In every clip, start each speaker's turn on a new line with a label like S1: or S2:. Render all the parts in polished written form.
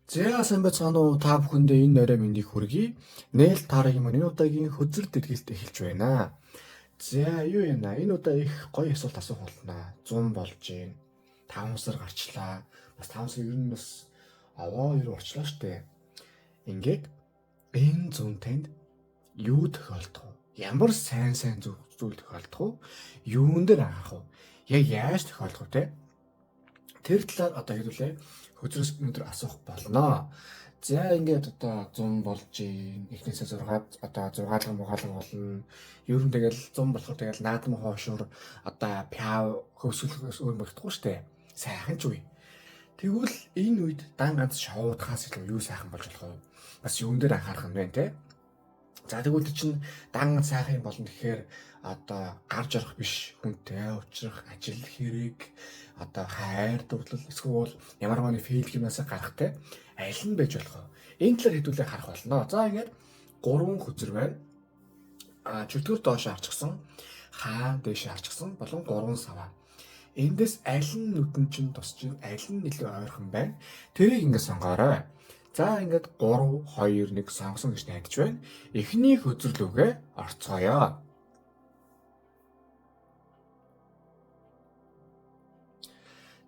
S1: За сайн байцгаана уу та бүхэндээ энэ орой мэндийг хүргэе. Нээл таарах юм энэ удаагийн хөзөр дэлгэлт эхэлж байна. За юу юм аа энэ удаа их гоё асуулт асуух болно. 100 болж гин. 5 сар гарчлаа. Бас 5 сар ер нь бас аваа ер орчлоо штэ. Ингээд энэ зүүн танд юу тохиолдох вэ? Ямар сайн зүйл тохиолдох вэ? Юун дээр анхаарах вэ? Яг яаж тохиолдох вэ те? Тэр талаар одоо хэдүүлээ хөзрөөс өнөдөр асуух болно. За ингээд одоо 100 болж гин. Эхнээсээ 6 одоо 6 мугаалга болно. Ер нь тэгэл 100 болохоор тэгэл наадам хоошуур одоо пяв хөвсгөлөөс өөр мөрдөггүй штэ. Сайхан ч үе. Тэгвэл энэ үед дан ганц шоудахаас илүү юу сайхан болж болох вэ? Бас юун дээр анхаарах юм бэ те? За тэгвэл чинь дан сайхан болно гэхээр одоо гарч орох биш хүнтэй уулзах ажил хэрэг одоо хайр дурлал эсвэл ямар нэгэн фейлгнаас гарахтай аль нь байж болох вэ? Энэ талаар хэдүүлээ харах болно. За ингээд 3 хөзөр байна. Чөтгөр доош харчихсан, хаан дээш харчихсан болон 3 саваа. Эндээс аль нь нүдэн чинь тусч аль нь илүү ойрхон байна? Тэрийг ингээд сонгоорой. За ингээд 3 2 1 сонгосон гэж найдаж байна. Эхний хөзөрлөгөө орцгоё.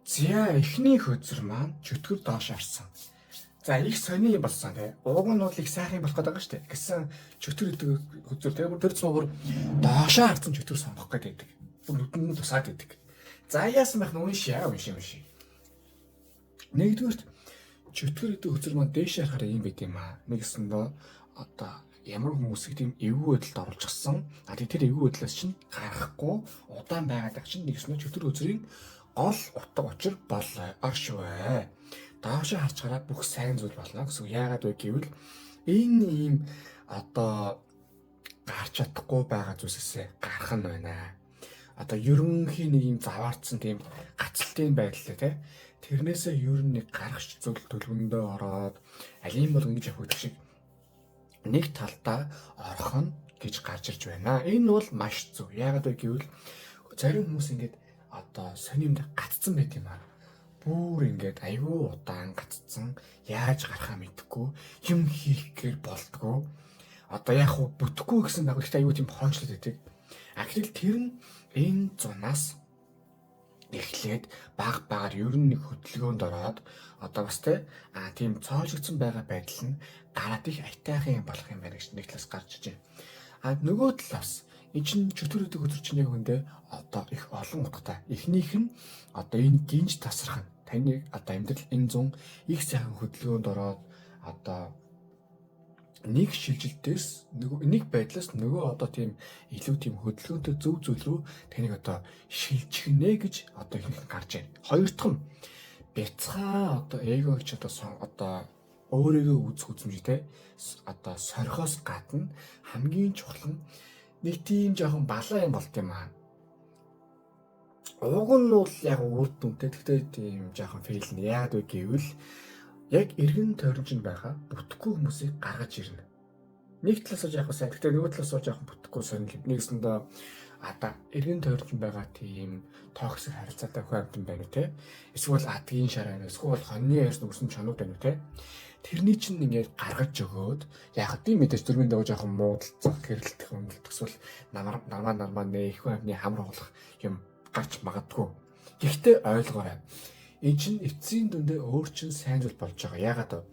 S1: За эхний хөзөр маань чөтгөр доош харсан. За их сони болсон тий. Уг нь бол их сайхан болох гэдэг шүү дээ. Гэсэн чөтгөр гэдэг хөзөр тэгээ тэр цуур доошоо харсан чөтгөр сонгох гэдэг. Бүр нүдэнд нь тусаад идэг. За яасан байх нь уншия. Нэгдүгürt чөтгөр гэдэг хөзөр маань дээш харахаар юм байт юм аа. Нэгсэндээ одоо ямар хүмүүсийг тийм эвгүй байдалд оруулж гисэн. Тэр эвгүй байдлаас чинь гарахгүй удаан байгаад чинь нэгснээр чөтгөр хөзрийн гол утга учир бол оршвэ. Доошоо харчаараа бүх сайн зүйл болно гэсэн. Яагаад вэ гэвэл энэ ийм одоо гарч чадахгүй байгаа зүйлсээс гарах нь байна. Одоо ерөнхийн нэг юм заваарцсан тийм гацалтын байдал тий. Тэрнээсээ ер нь нэг гарахч зүйл төлөвөндөө ороод алийн бол ингэж явах шиг нэг талдаа орох нь гэж гарч ирж байна. Энэ бол маш зөв. Яагаад вэ гэвэл зарим хүмүүс ингэж одоо сонимд гаццсан байт юм аа. Бүр ингээд аюу удаан гаццсан, яаж гарахаа мэдэхгүй, юм хийхээр болдгоо. Одоо яг хуу бүтэхгүй гэсэн дагуултай аюу тийм хончлоод байдаг. Ахил тэр нь энэ зунаас эхлээд баг ер нь нэг хөдөлгөөнд ороод одоо бас тийм цоожигдсон байгаа байдал нь гараад их айтайхан юм болох юм байна гэж нэг талаас гарч иж байна. Нөгөө талаас энэ чинь чөтгөр гэдэг хөзөр чинь яг үндэ одоо их олон утгатай. Эхнийх нь одоо энэ гинж тасрах нь таны одоо амьдрал энэ зун их сайхан хөдөлгөөнд ороод одоо нэг шилжилтээс нэг байдлаас нөгөө одоо тийм илүү тийм хөдөлгөөнтэй зөв зүйл рүү таныг одоо шилжихнэ гэж одоо их гарч байна. Хоёр дахь нь бяцхаа одоо эго гэж одоо өөрийгөө үзэх үзмжтэй одоо сорхоос гадна хамгийн чухал нь нэг тийм жоохон балаа юм болт юм аа. Уг нь бол яг үрд дүнтэй гэхдээ тийм жоохон фейл нь яагаад вэ гэвэл яг эргэн тойронч байгаа бүтэхгүй хүмүүсийг гаргаж ирнэ. Нэг талаас яг сайн гэхдээ нөгөө талаас жоохон бүтэхгүй сонирхол. Нэгсэндээ одоо эргэн тойронч байгаа тийм токсик харилцаатай хүн амтан байна үү те? Эсвэл адгийн шар байна. Эсвэл хоньны ярьс нүрсэн чанууд байна үү те? Тэрний чинь ингээд гаргаж өгөөд яг тийм мэдээж дөрмийн дагуу жоохон муудалцах, гэрэлтэх, өмөлдөх эсвэл намаа нэх хүн амны хамар болох юм гарч магадгүй. Гэхдээ ойлгоорой. Энэ чинь эцсийн дүндээ өөр чинь сайн зүйл болж байгаа. Яагаад вэ?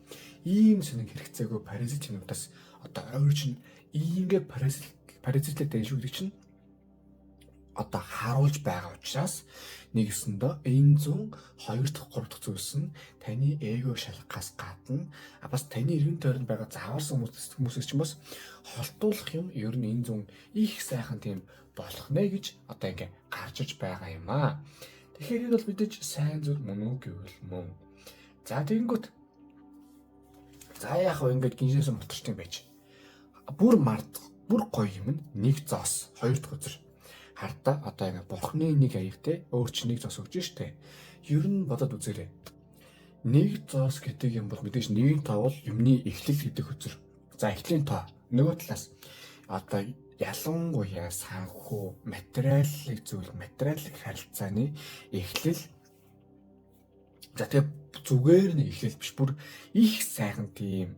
S1: Ийм сонин хэрэгцээгүй паразит юмудаас одоо өөр чинь иймгээ паразитлээд байна шүү гэдэг чинь одоо харуулж байгаа учраас нэгсэндээ энэ 2 дахь 3 дахь зүйлс нь таны эго шалгахаас гадна бас таны эргэн тойронд байгаа заваарсан хүмүүсээс чинь бас холтуулах юм ер нь энэ их сайхан тийм болох нэ гэж одоо ингээ гарч иж байгаа юм аа. Тэгэхээр энэ бол мэдээж сайн зүйл мөн үү гэвэл мөн. За тэгэнгүүт за яг хөө ингээд гинжээс моторчтой байж. Бүр гоё юм нэг зоос 2 дахь хөзөр. Хартаа одоо ингээ бурхны нэг аягтай өөр чи нэг зоос өгч штэ. Ер нь бодоод үзээрэй. Нэг зоос гэдэг юм бол мэдээж нэгэн тоо бол юмны эхлэл гэдэг хөзөр. За эхлийн тоо нөгөө талаас одоо ялангуяа санхүү материалын харилцааны эхлэл За тэгээ зүгээр нэг эхлэл биш, бүр их сайхан тийм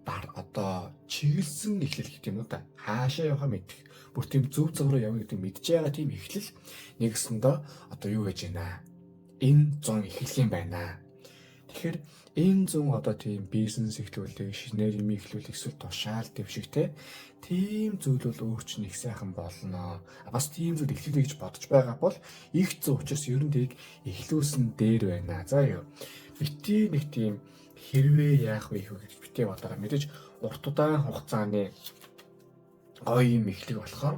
S1: одоо чиглэсэн эхлэл гэх юм уу та. Хаашаа явахаа мэдэх. Бүр тийм зөв зам руу явна гэдэг мэдж байгаа тийм эхлэл нэгсэндээ одоо юу гэж байна? Энэ 100 эхлэх юм байна. Тэгэхээр энэ 100 одоо тийм бизнес эхлүүлэх, шинээр юм эхлүүлэх, эсвэл тушаал дэвшигтэй тийм зүйл бол өөр чинь их сайхан болно. Бас тийм зүйл эхлүүлэх гэж бодож байгаа бол их зөв учраас ер нь тийг эхлүүлсэн дээр байна. За юу. Бити нэг тийм хэрвээ яах вэ гэж битээ бодоорой. Мэдээж урт удаан хугацааны гоё юм эхлэх болохоор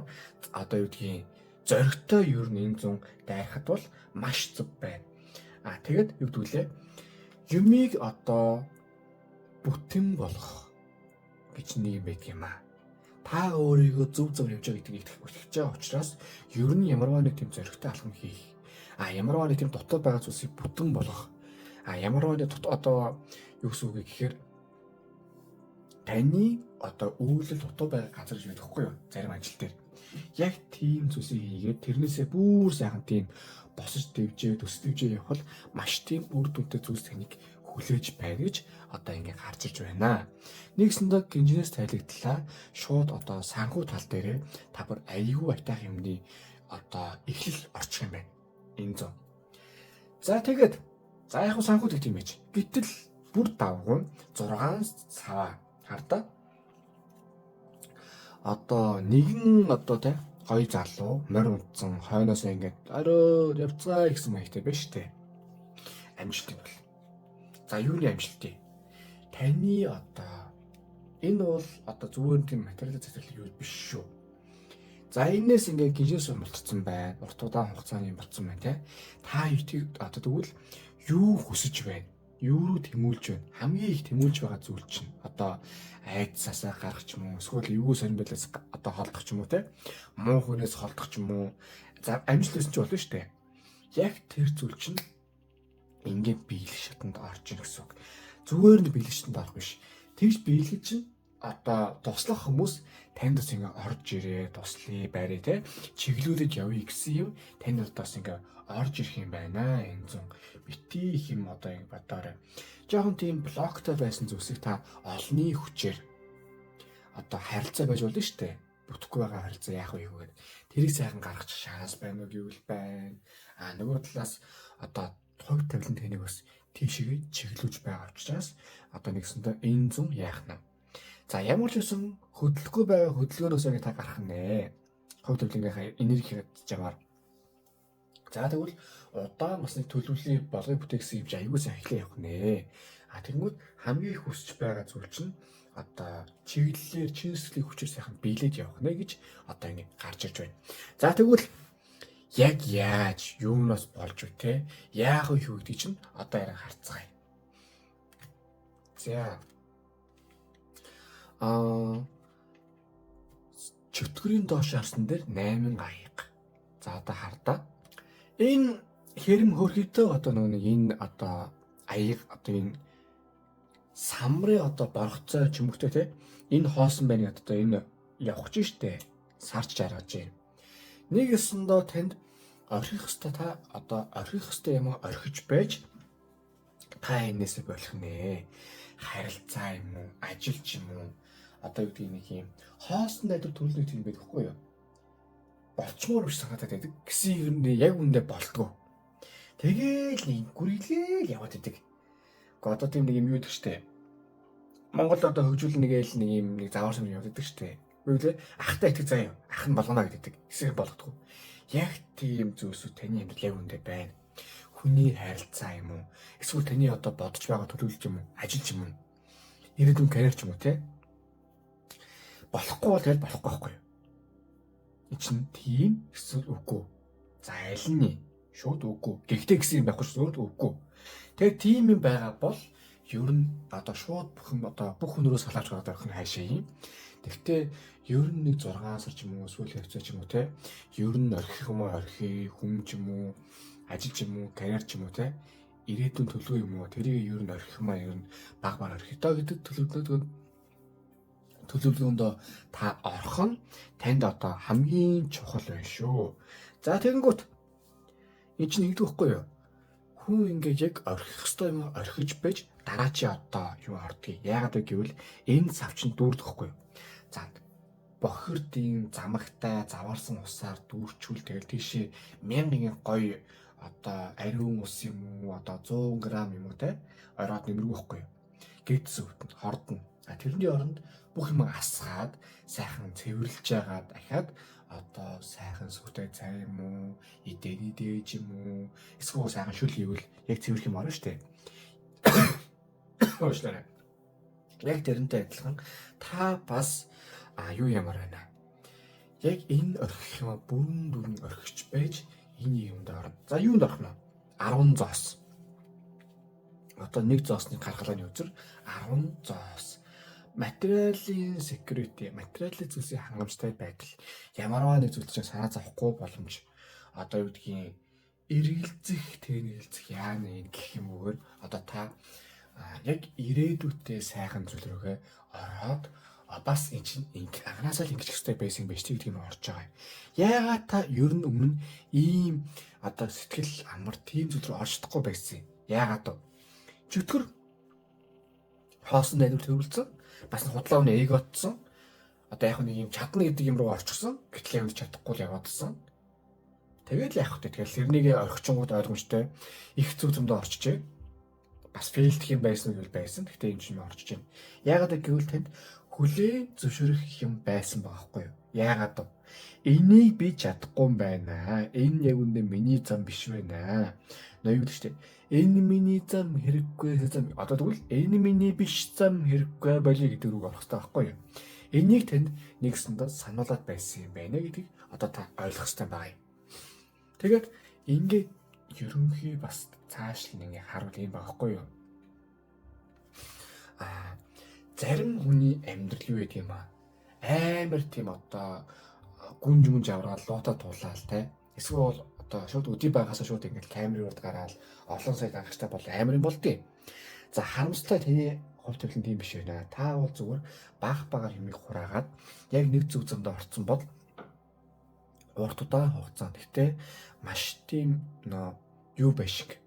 S1: одоо юу гэдгийг зоригтой ер нь энэ 100 дайрахад бол маш зөв байна. Тэгэд юу гэдгүүлээ юмыг одоо бүтэн болгох гэж нэг юм байдаг юм аа. Та өөрийгөө зөв явж байгаа гэдгийг итгэж байгаа учраас ер нь ямарваа нэг тийм зоригтой алхам хийх. Ямарваа нэг тийм дотоод байгаа зүйлсийг бүтэн болгох. Ямарваа нэг одоо юу гэсэн үг гэхээр таны одоо үйлдэл дутуу байгаа газар гэж байхгүй юу? Зарим ажил дээр яг тийм зүйлсийг хийгээд тэрнээсээ бүр сайхан тийм босож дэвжээ, төс дэвжээ явхал маш тийм үр дүнтэй зүйлс таныг хүлээж байна гэж одоо ингээд харж ирж байна. Нэгсэндээ гинжинээс тайлэгдлаа. Шууд одоо санхүү тал дээрээ та бүр аюу айтах юмны одоо эхлэл орчих юм байна. Энэ 100. За тэгээд яг санхүү гэх юм байж. Гэтэл бүр давгун 6 сава хардаа. Одоо нэгэн одоо те гоё залуу морь унтсан хойноос ингээд орой явцгаа гэсэн маягтай байж тээ. Амжилт юм бол. За юуны амжилт вэ? Таны одоо энэ бол одоо зүгээр тийм материалын захирал юу биш шүү. За энэс ингээд гинжээс болцсон байна. Урт удаан хугацааны болцсон байна те. Та итгийг одоо тэгвэл юу хүсэж байна? Юу руу тэмүүлж байна? Хамгийн их тэмүүлж байгаа зүйл чинь одоо айдсаасаа гарах ч юм уу, эсвэл юу сонирн байлаас одоо холдох ч юм уу те. Муу хүнээс холдох ч юм уу. За амжилт өсөн ч болно шүү дээ. Яг тэр зүйл чинь ингээд биелэх шатанд орж ийн гэсэн үг. Зүгээр нь биелэх шатанд орох биш. Тэгж биелэх чинь одоо туслах хүмүүс танд бас ингээд орж ирээ, туслая, байраа те. Чиглүүлэж явъя гэсэн юм танд бас ингээд орж ирэх юм байна. Энэ 100 бити их юм одоо ингэ бодоорой. Жохон тийм блоктой байсан зүйлсийг та олны хүчээр одоо харилцаа байж болно шүү дээ. Бүтэхгүй байгаа харилцаа яах вэ гэвэл тэрийг сайхан гаргах шанс байна уу гэвэл байна. Нөгөө талаас одоо хувь тавилан тэнийг бас тийшээ чиглүүлж байгаа учраас одоо нэгсэндээ энэ 100 яах нь. За ямар ч үсэн хөдөлгөхгүй байгаа хөдөлгөөнөөс ингэ та гарах нэ. Хувь тавилангийнхаа энерги хязгаар. За тэгвэл удаан бас нэг төлөвлөлийн болгыг бүтээгсэн юм чи аюул сайн эхлэх явах нэ. Тэгэнгүүт хамгийн их хүсэж байгаа зүйл чинь одоо чиглэлээр чинслийн хүчээр сайхан биелээд явах нэ гэж одоо ингэ гарч ирж байна. За тэгвэл яг яаж юунаас болж вэ те? Яах вэ гэдэг чинь одоо яран харцгаая. За чөтгөрийн доош харсан дээр 8 аяга. За одоо хардаа. Энэ хэрэм хөрхөдөө одоо нэг энэ одоо аяг одоо энэ самрын одоо боргоцоо ч юм уу те энэ хоосон байна гэдэг одоо энэ явах ч штэ сарч жаргаж байна. Нэг ёсондоо танд орхих хэвээр та одоо орхих хэвээр юм орхиж байж та энэсээ болох нэ. Харилцаа юм уу, ажил ч юм уу одоо юу гэдэг нэг юм хоосон найдвар төрөлний тийм байдаг хгүй юу? Болчмоор биш санаатай байдаг. Гэсэн юм яг үндэ болтгоо. Тэгээл нэг гүрэлгээл яваад идэг. Гэхдээ одоо тийм нэг юм юу гэдэг штэ. Монгол одоо хөгжүүлэн нэгэл нэг юм нэг завар сум яваад идэг штэ. Үгүй ахтай итгэх заяа. Ах нь болгоно гэдэг. Хэсэг болгохгүй. Яг тийм зүйлсүүд таны амьдрал яг үндэ байна. Хүний харилцаа юм уу? Эсвэл таны одоо бодож байгаа төлөвлөж юм уу? Ажил ч юм уу? Ирээдүйн карьер ч юм уу те? Болохгүй бол тэгэл болохгүй байхгүй юу? Эчин тийм эсвэл үгүй. За аль нь шууд үгүй. Гэхдээ гэсэн юм байхгүй шууд үгүй. Тэгээ тийм юм байгаа бол ер нь одоо шууд бүх хүнрөө салаач гараад байх нь хайшаа юм. Тэгвэл ер нь нэг 6 сар ч юм уу эсвэл хавцаа ч юм уу те. Ер нь орхих юм уу орхи хүм ч юм уу ажил ч юм уу карьер ч юм уу те. Ирээдүйн төлөв юм уу тэрийг ер нь орхих маа ер нь баг орхитоо гэдэг төлөвлөгөөнд та орох нь танд одоо хамгийн чухал байна шүү. За тэгэнгүүт энэ чинь нэгдэх байхгүй юу? хүн ингээд яг орхих ёстой юм орхиж байж дараа чи одоо юу ордгийг. Яагаад вэ гэвэл энэ савчин дүүрдэхгүй. За бохирдын замагтай заваарсан усаар дүүрчүүл тэгэл тийшээ 1000 гоё одоо ариун ус юм уу одоо 100 г юм уу те ороод нэмэргүй гэдс өвтөнд хордно. Тэрний оронд бүх юм асгаад сайхан цэвэрлж яагаад дахиад одоо сайхан сүртэй цай юм уу идэний дээж юм уу эсвэл сайхан шүл хийвэл яг цэвэрх юм орно штэ. Уушлаарай. Яг тэрнтэй адилхан та бас юу ямар байна. Яг энэ орхих юм бүрэн орхиж байж энэ юмд орно. За юунд орно? 10 зоос. Одоо нэг зоосны гаргалгааны үзэр 10 зоос. Материалын security, материалын зүйлсийн хангамжтай байдал. Ямарваа нэг зүйл чинь санаа зовхгүй боломж. Одоо юу гэдгийг эргэлзэх, тэнэлзэх яана гэх юм уугаар одоо та яг ирээдүйтэй сайхан зүйл рүүгээ ороод бас эн чинь анханасаа л ингэж хэвчтэй байсан байж тийм орж байгаа. Яагаад та ер нь өмнө ийм одоо сэтгэл амар тийм зүйл рүү орж чадахгүй байсан юм. Яагаад вэ? Чөтгөр хоосон найдвар төрүүлсэн. Бас худлаа өнө эгоотсон. Одоо яг нэг юм чадна гэдэг юм руу орчихсон. Гэтэл яг чадахгүй л яваадсан. Тэгээд л явах хэрэгтэй. Тэгэхээр тэрнийг орхичингууд ойлгомжтой их зүг зөндөө орчжээ. Бас фейлдэх юм байсан үйл байсан. Гэхдээ энэ чинь орчиж байна. Яагаад гэвэл танд хүлээн зөвшөөрөх юм байсан байхгүй юу? Яагаад вэ? Энийг би чадахгүй юм байна. Энэ яг үндэ миний зам биш байна. Ноёг л штэ. Энэ миний зам хэрэггүй зам. Одоо тэгвэл энэ миний биш зам хэрэггүй болиё гэдэг рүү орох хэрэгтэй байхгүй юу? Энийг танд нэгсэндээ сануулад байсан юм байна гэдгийг одоо та ойлгох хэрэгтэй байна. Тэгээд ингээд ерөнхий бас цааш нэг харуул юм байхгүй юу? Зарим хүний амьдрал юу гэдэг юм амар тийм одоо гүнж мүнж аваад луута туулаад те эсвэл одоо шууд өдий байгаас шууд ингээд камерын урд гараад олон сая дагагчтай бол амар юм болдгийг. За харамсалтай таны хувь тавилан тийм биш байна. Та бол зүгээр багаар юмыг хураагаад яг нэг зүг замд орцсон бол урт удаан хугацаанд гэхдээ маш тийм юу байшиг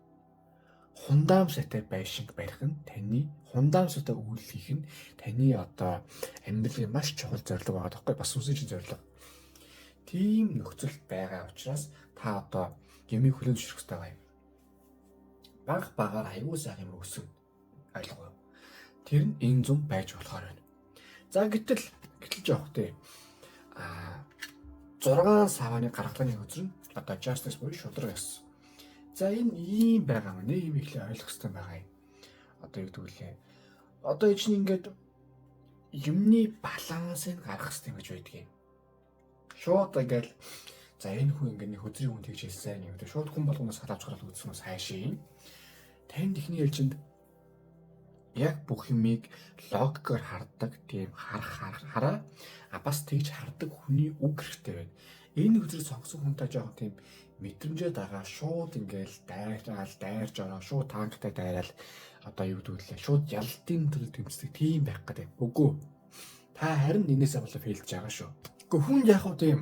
S1: хундаамстай байшинг барих нь таны хундаамстай үйл хийх нь таны одоо амьдралын маш чухал зорилго байгаа тоххой бас үсэн чинь зорилго. Тийм нөхцөл байгаа учраас та одоо юмыг хүлээн зөвшөөрөх хэрэгтэй байна. Багаар аягүй сайхан юм өсөв ойлгоо. Тэр нь энэ зам байж болохоор байна. За гэтэл жоох тээ 6 саваны гаргалгааны үзэр нь одоо justice буюу шудраг гэсэн. За энэ ийм байгаа юм. Нэг юм ихлэ ойлгох хэрэгтэй байгаа юм. Одоо юу гэдэг вэ? Одоо энэ чинь ингээд юмны балансыг гаргах хэрэгтэй гэж байдгийг. Шууд ингээл за энэ хүн ингээд нэг хөзрийн хүн тэгж хэлсэн юм. Шууд хүн болгоноос халаавч гараад үзсэн нь хайшийн. Танд ихний ээлжинд яг бүх юмыг логикоор хардаг тийм хараа бас тэгж хардаг хүний үг хэрэгтэй байна. Энэ хөзрийг сонгосон хүнтэй жоохон тийм мэдрэмжээ дагаа шууд ингээл дайрж ороо шууд танктай дайраал одоо юу гэдэг вэ? Шууд ялтын төрөл тэмцдэг тийм байх гэдэг. Үгүй. Та харин энээсээ болоо фейлдж байгаа шүү. Гэхдээ хүн яг хөө тийм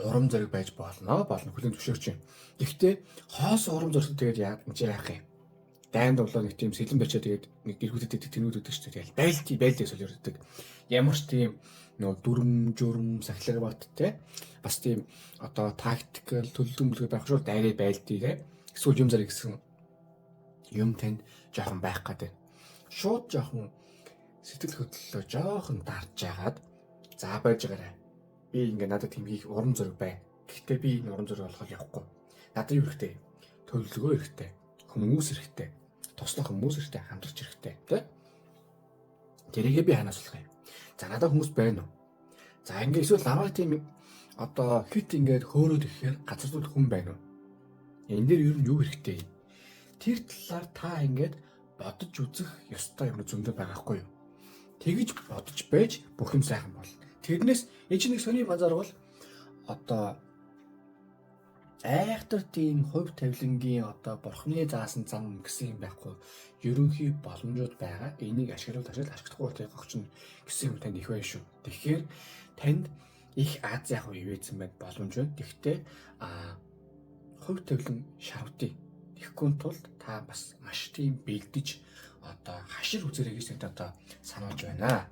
S1: урам зориг байж болно хүлэн зөвшөөрч юм. Гэхдээ хоос урам зориг тэгээд яах юм? Дайнд болоо нэг тийм сэлэн бачаа тэгээд нэг гэрхүүдэд тэнүүд өгдөг шүү дээ. Байлдээ солиордог. Ямар ч тийм нөгөө дүрм сахилга бат те бас тийм одоо тактикал төлөвлөмөлгөө байх шүү дайраа байлдээ те эсвэл юм зарыг гэсэн юм танд жоохон байх гэдэг. Шууд жоохон сэтгэл хөдлөлөө жоохон дарж яагаад за байж байгаарай. Би ингээ надад тэмхийг урам зориг бай. Гэхдээ би энэ урам зориг олгох явахгүй. Надад юу хэрэгтэй? Төлөвлөгөө хэрэгтэй. Хүмүүс хэрэгтэй. Туслах хүмүүс хэрэгтэй, хамтарч хэрэгтэй, тэ? Тэрийгээ би ханаас болох юм. За надад хүмүүс байна уу? За ингээ эсвэл намайг тийм одоо хит ингээд хөөрөөд ирэхээр газар зүүл хүн байна уу? Энэ дээр ер нь юу хэрэгтэй юм? Тэр талаар та ингээд бодож үзэх ёстой юм зөндөө байгаа хгүй юу? Тэгж бодож байж бүх юм сайхан болно. Тэрнээс энэ чинь нэг сони базар бол одоо айхтар тийм хувь тавилангийн одоо бурхны заасан зам гэсэн юм байхгүй. Ерөнхий боломжууд байгаа. Энийг ашиглавал ашиглахгүй байгаач нь гэсэн юм танд их байна шүү. Тэгэхээр танд их аз яг ивэзэн байд боломж байна. Гэхдээ хувь тавилан шавдыг Тэгэхгүй тулд та бас маш тийм бэлдэж одоо хашир үзэрэй гэж одоо сануулж байна.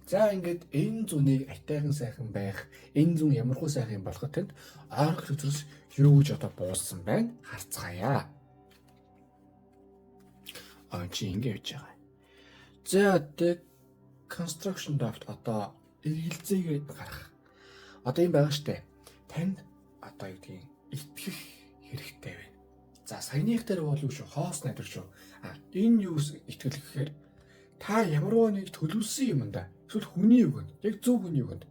S1: За ингээд энэ зунийг айтайхан сайхан байх, энэ зүүн ямархуу сайхан болоход тэнд ойрхон үзрээс юу гэж одоо буулсан байна харцгаая. Чи ингэ явж байгаа. За the construction draft одоо эргэлзээгээ гаргах. Одоо юм байгаа штэ. Танд одоо юу гэдгийг итгэх хэрэгтэй байна. За саяных дээр бол юу шүү, хоос найдар шүү. Энэ юу итгэл гэхээр та ямар нэг төлөвлөсөн юм да. Эсвэл хүний үгэнд, яг зөв хүний үгэнд,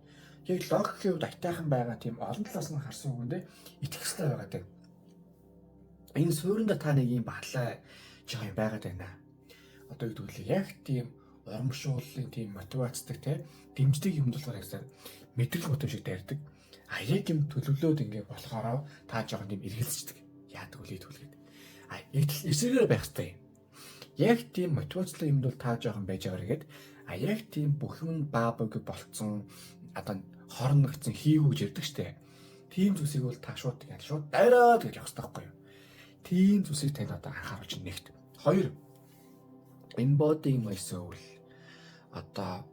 S1: яг логикийн хувьд айтайхан байгаа тийм олон талаас нь харсан үгэндээ итгэх хэрэгтэй байгаа гэдэг. Энэ сууринда та нэг юм батлаа жоо юм байгаад байна. Одоо юу гэдгийг яг тийм урамшууллын тийм мотивацдаг те дэмждэг юм болохоор яг мэдрэл мотив шиг дайрдаг. Яг юм төлөвлөөд ингэ болохоор та жоохон тийм эргэлздэг. Яадаг үлээ түлгээд. Яг л эсрэгээр байх хэрэгтэй. Яг тийм мотивацлын юмд бол та жоохон байж аваар гэгээд яг тийм бүх юм баабаг болцсон одоо хорногдсон хийгүүж ирдэг штэ. Тийм зүйлсийг бол та шууд дайраад гэж явах хэрэгтэй байхгүй юу? Тийм зүйлсийг танд одоо анхааруулж нэгт. 2 embodiment myself одоо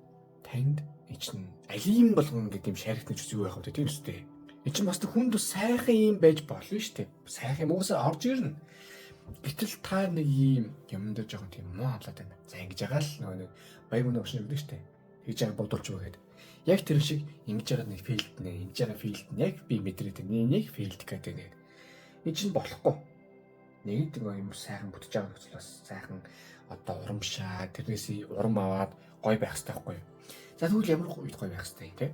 S1: танд чинь алим болгон гэдэг юм шарихтан ч юу байх вэ тийм үстэй. Энэ чинь бас хүнд сайхан юм байж болно шүү дээ. Сайхан юм уусаа орж ирнэ. Гэтэл та нэг юм юмд жоохон тийм муу хавлаад байна. За ингэж байгаа л нөгөө баяр мөн өгшин өгдөө шүү дээ. Тэгж байгаа бодулж өгөөд. Яг тэр шиг ингэж байгаа нэг филд нэ, ингэж байгаа филд нь яг би мэдрээд байна. Нэг филд гэдэг нэг. Энэ чинь болохгүй. Нэг юм сайхан бүтэж байгаа нөхцөл бас сайхан одоо урамшаа тэрнээс урам аваад гой байх хэрэгтэй байхгүй юу? За тэгвэл ямар үед гой байх хэрэгтэй те?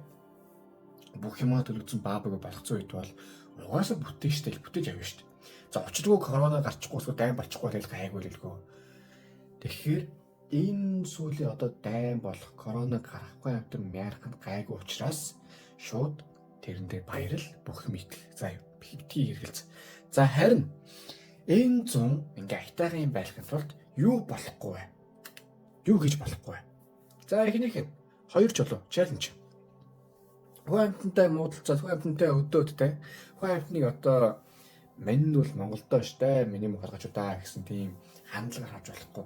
S1: Бүх юмаа төлөвлөсөн баабаг болгоцсон үед бол угаасаа бүтээжтэй бүтээж авна шүү дээ. За учиргүй корона гарчихгүй эсвэл дайм болчихгүй гэж гайгүй л гэлгүй. Тэгэхээр энэ сүүлийн одоо дайм болох корона гарахгүй амтан мяархан гайгүй учраас шууд тэрэн дээр баярал бүх юм итгэх. За битгий хэрэгэлц. За харин энэ зун ингээ айтайхан юм байхын тулд юу болохгүй вэ? Юу хийж болохгүй вэ? За эхнийх нь 2 жолоо чаленж. Хүн амьтантай муудалцаад хүн амьтантай өдөөдтэй хүн амьтныг одоо мань нь бол Монголдоо штэ миний мөн гаргажудаа гэсэн тийм хандлага харж болохгүй.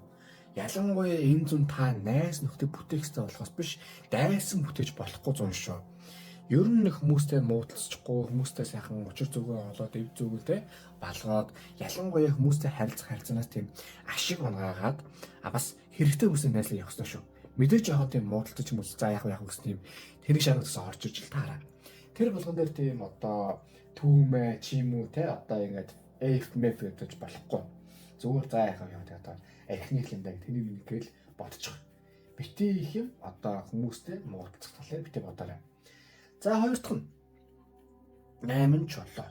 S1: Ялангуяа энэ зүүн та найс нөхдөд бүтээх хэрэгтэй болохоос биш дайсан бүтээж болохгүй зүүн шүү. Ер нь нэг хүмүүстэй муудалцчихгүй хүмүүстэй сайхан учир зүгөө олоод эв зүгөөтэй балгаад ялангуяа хүмүүстэй харилцаанаас тийм ашиг унгаагаад бас хэрэгтэй хүмүүстэй найзлах явах ёстой шүү. Мэдээж яг тийм муудалцаж юм бол за яг гэсэн тийм тэрэг шаардлаас орж иж л таараа. Тэр болгон дээр тийм одоо түүмэ чимүү те одоо ингээд AFMF гэж болохгүй. Зүгээр за яхаа яваад одоо архиныг юм даа тэнийг нэггээл бодчих. Бити их юм одоо хүмүүстэй муудалцах талаар бити бодоорой. За хоёр дахь нь 8 чолоо.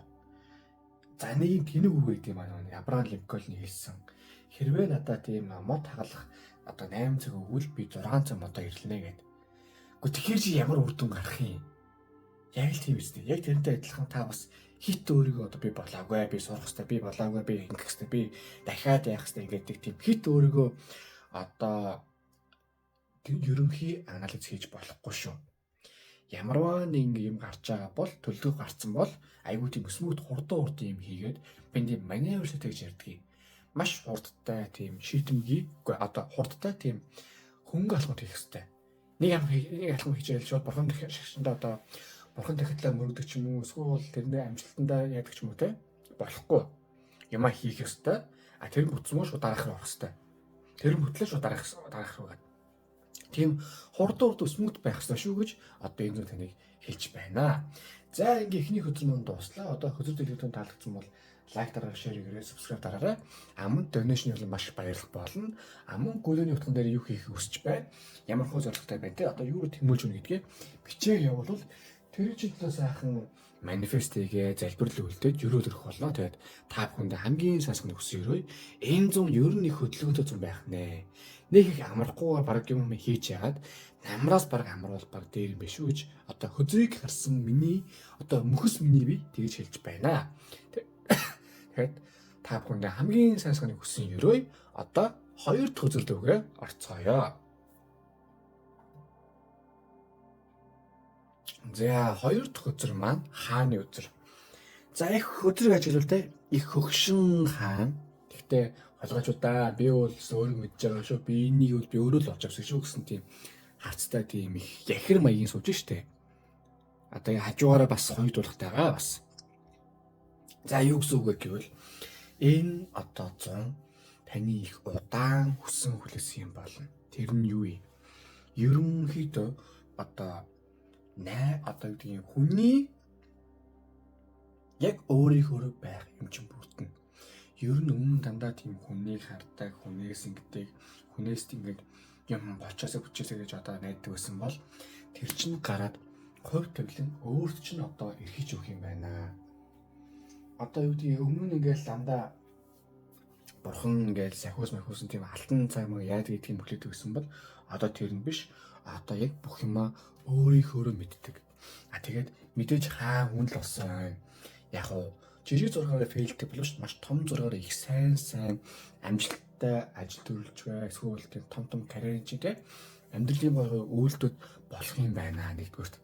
S1: За нэг юм тэнэг үг гэдэг юм аа. Абрахам Линкольн хэлсэн. Хэрвээ надад тийм мод хагалах одоо 8 цаг өгвөл би 6 цаг модоо ирлэнэ гэдэг. Гэхдээ тэгэхээр чи ямар үр дүн гарах юм? Яг л тийм үстэй. Яг тэрнтэй адилхан та бас хит өөрийгөө одоо би болоогүй, би сурах хэрэгтэй, би болоогүй, би ингэх хэрэгтэй, би дахиад яах хэрэгтэй гэдэг тийм хит өөрийгөө одоо ерөнхий анализ хийж болохгүй шүү. Ямарваа нэг юм гарч байгаа бол төлөв гарцсан бол айгүй тийм смут хурдан юм хийгээд би тийм маневр гэж ярьдаг. Маш хурдтай тийм шийдэмгий үгүй одоо хурдтай тийм хөнгө алхмууд хийх хэрэгтэй. Нэг алхам хийжэл шууд бурхан дахиад одоо бурхан дахидлаа мөрөгдөг ч юм уу эсвэл тэрний амжилтандаа яадаг ч юм уу те болохгүй. Юмаа хийх ёстой. Тэр бүтсмөө шууд дараах руу орох ёстой. Тэр бүтлээ шууд дараах руу гад. Тийм хурдан смут байх ёстой шүү гэж одоо энэ зүйл таныг хэлж байна. За ингээ эхний хөтөл мөн дуслаа. Одоо хөтөл төлөвлөлтөнд таалагдсан бол лайк дараа, шеэр хийгээрэй, subscribe дараарай. Аман donation бол маш баярлах болно. Аман гүлөөний утган дээр юу хийх хүсэж байна? Ямар хөө зорилготой байна те? Одоо юу тэмүүлж өгнө гэдгийг бичээг явуулвал тэр чинь төлөө сайхан манифест хийгээ залбирлал үлдээд өрөөл өрөх болно. Тэгээд та бүхэнд хамгийн сайхан хүсье өрөөе. Энэ зам ер нь их хөдөлгөөнтэй зам байх нэ. Нэг их амархгүйгээр баг юм хийж яагаад намраас баг амруул баг дээр юм биш үү гэж одоо хөзрийг харсан миний одоо мөхс миний би тэгж хэлж байна. Тэгэхээр та бүхэнд хамгийн сайхан хүсье өрөөе. Одоо 2 дахь үзэлдүүгээ орцгоё. За 2 дахь үзэр маань хааны үзэр. За их өдрийг ажиглал те их хөгшин хаан. Гэхдээ холгоочудаа би бол өөрөө мэдж байгаа шүү. Би энийг бол би өөрөө л олж авсан шүү гэсэн тийм харцтай тийм их яхир маягийн сууж штэ. Одоо хажуугаараа бас хоёрдуулахтайгаа бас. За юу гэсэн үг вэ гэвэл энэ одоо 100 таны их удаан хүссэн хүлээсэн юм болно. Тэр нь юу вэ? Ерөнхийдөө одоо гэдгийг хүний яг өөрийнхөө байх юм чин бүрдэнэ. Ер нь өмнө дандаа тийм хүнийг хардаг, хүнээс ингээд юм болчоосоо бүчээсээ гэж одоо найддаг байсан бол тэр чинь гараад хувь тавилан өөрт чинь одоо эрхэж өгөх юм байна. Одоо юу гэдгийг өмнө нь ингээд дандаа бурхан ингээд сахиус тийм алтан цаг маяг яадаг гэдгийг мөглөдөг гэсэн бол одоо тэр нь биш. Одоо яг бүх юмаа өөрийнхөө мэддэг. Тэгээд мэдээж хүн л болсон. Яг уу жижиг зургаараа фейлдэг боловч маш том зургаараа их сайн амжилттай ажил төрүүлж байгаа. Эсвэл тийм том карьерийн чинь те амьдралын үйлдэлд болох юм байна нэгдүгürt.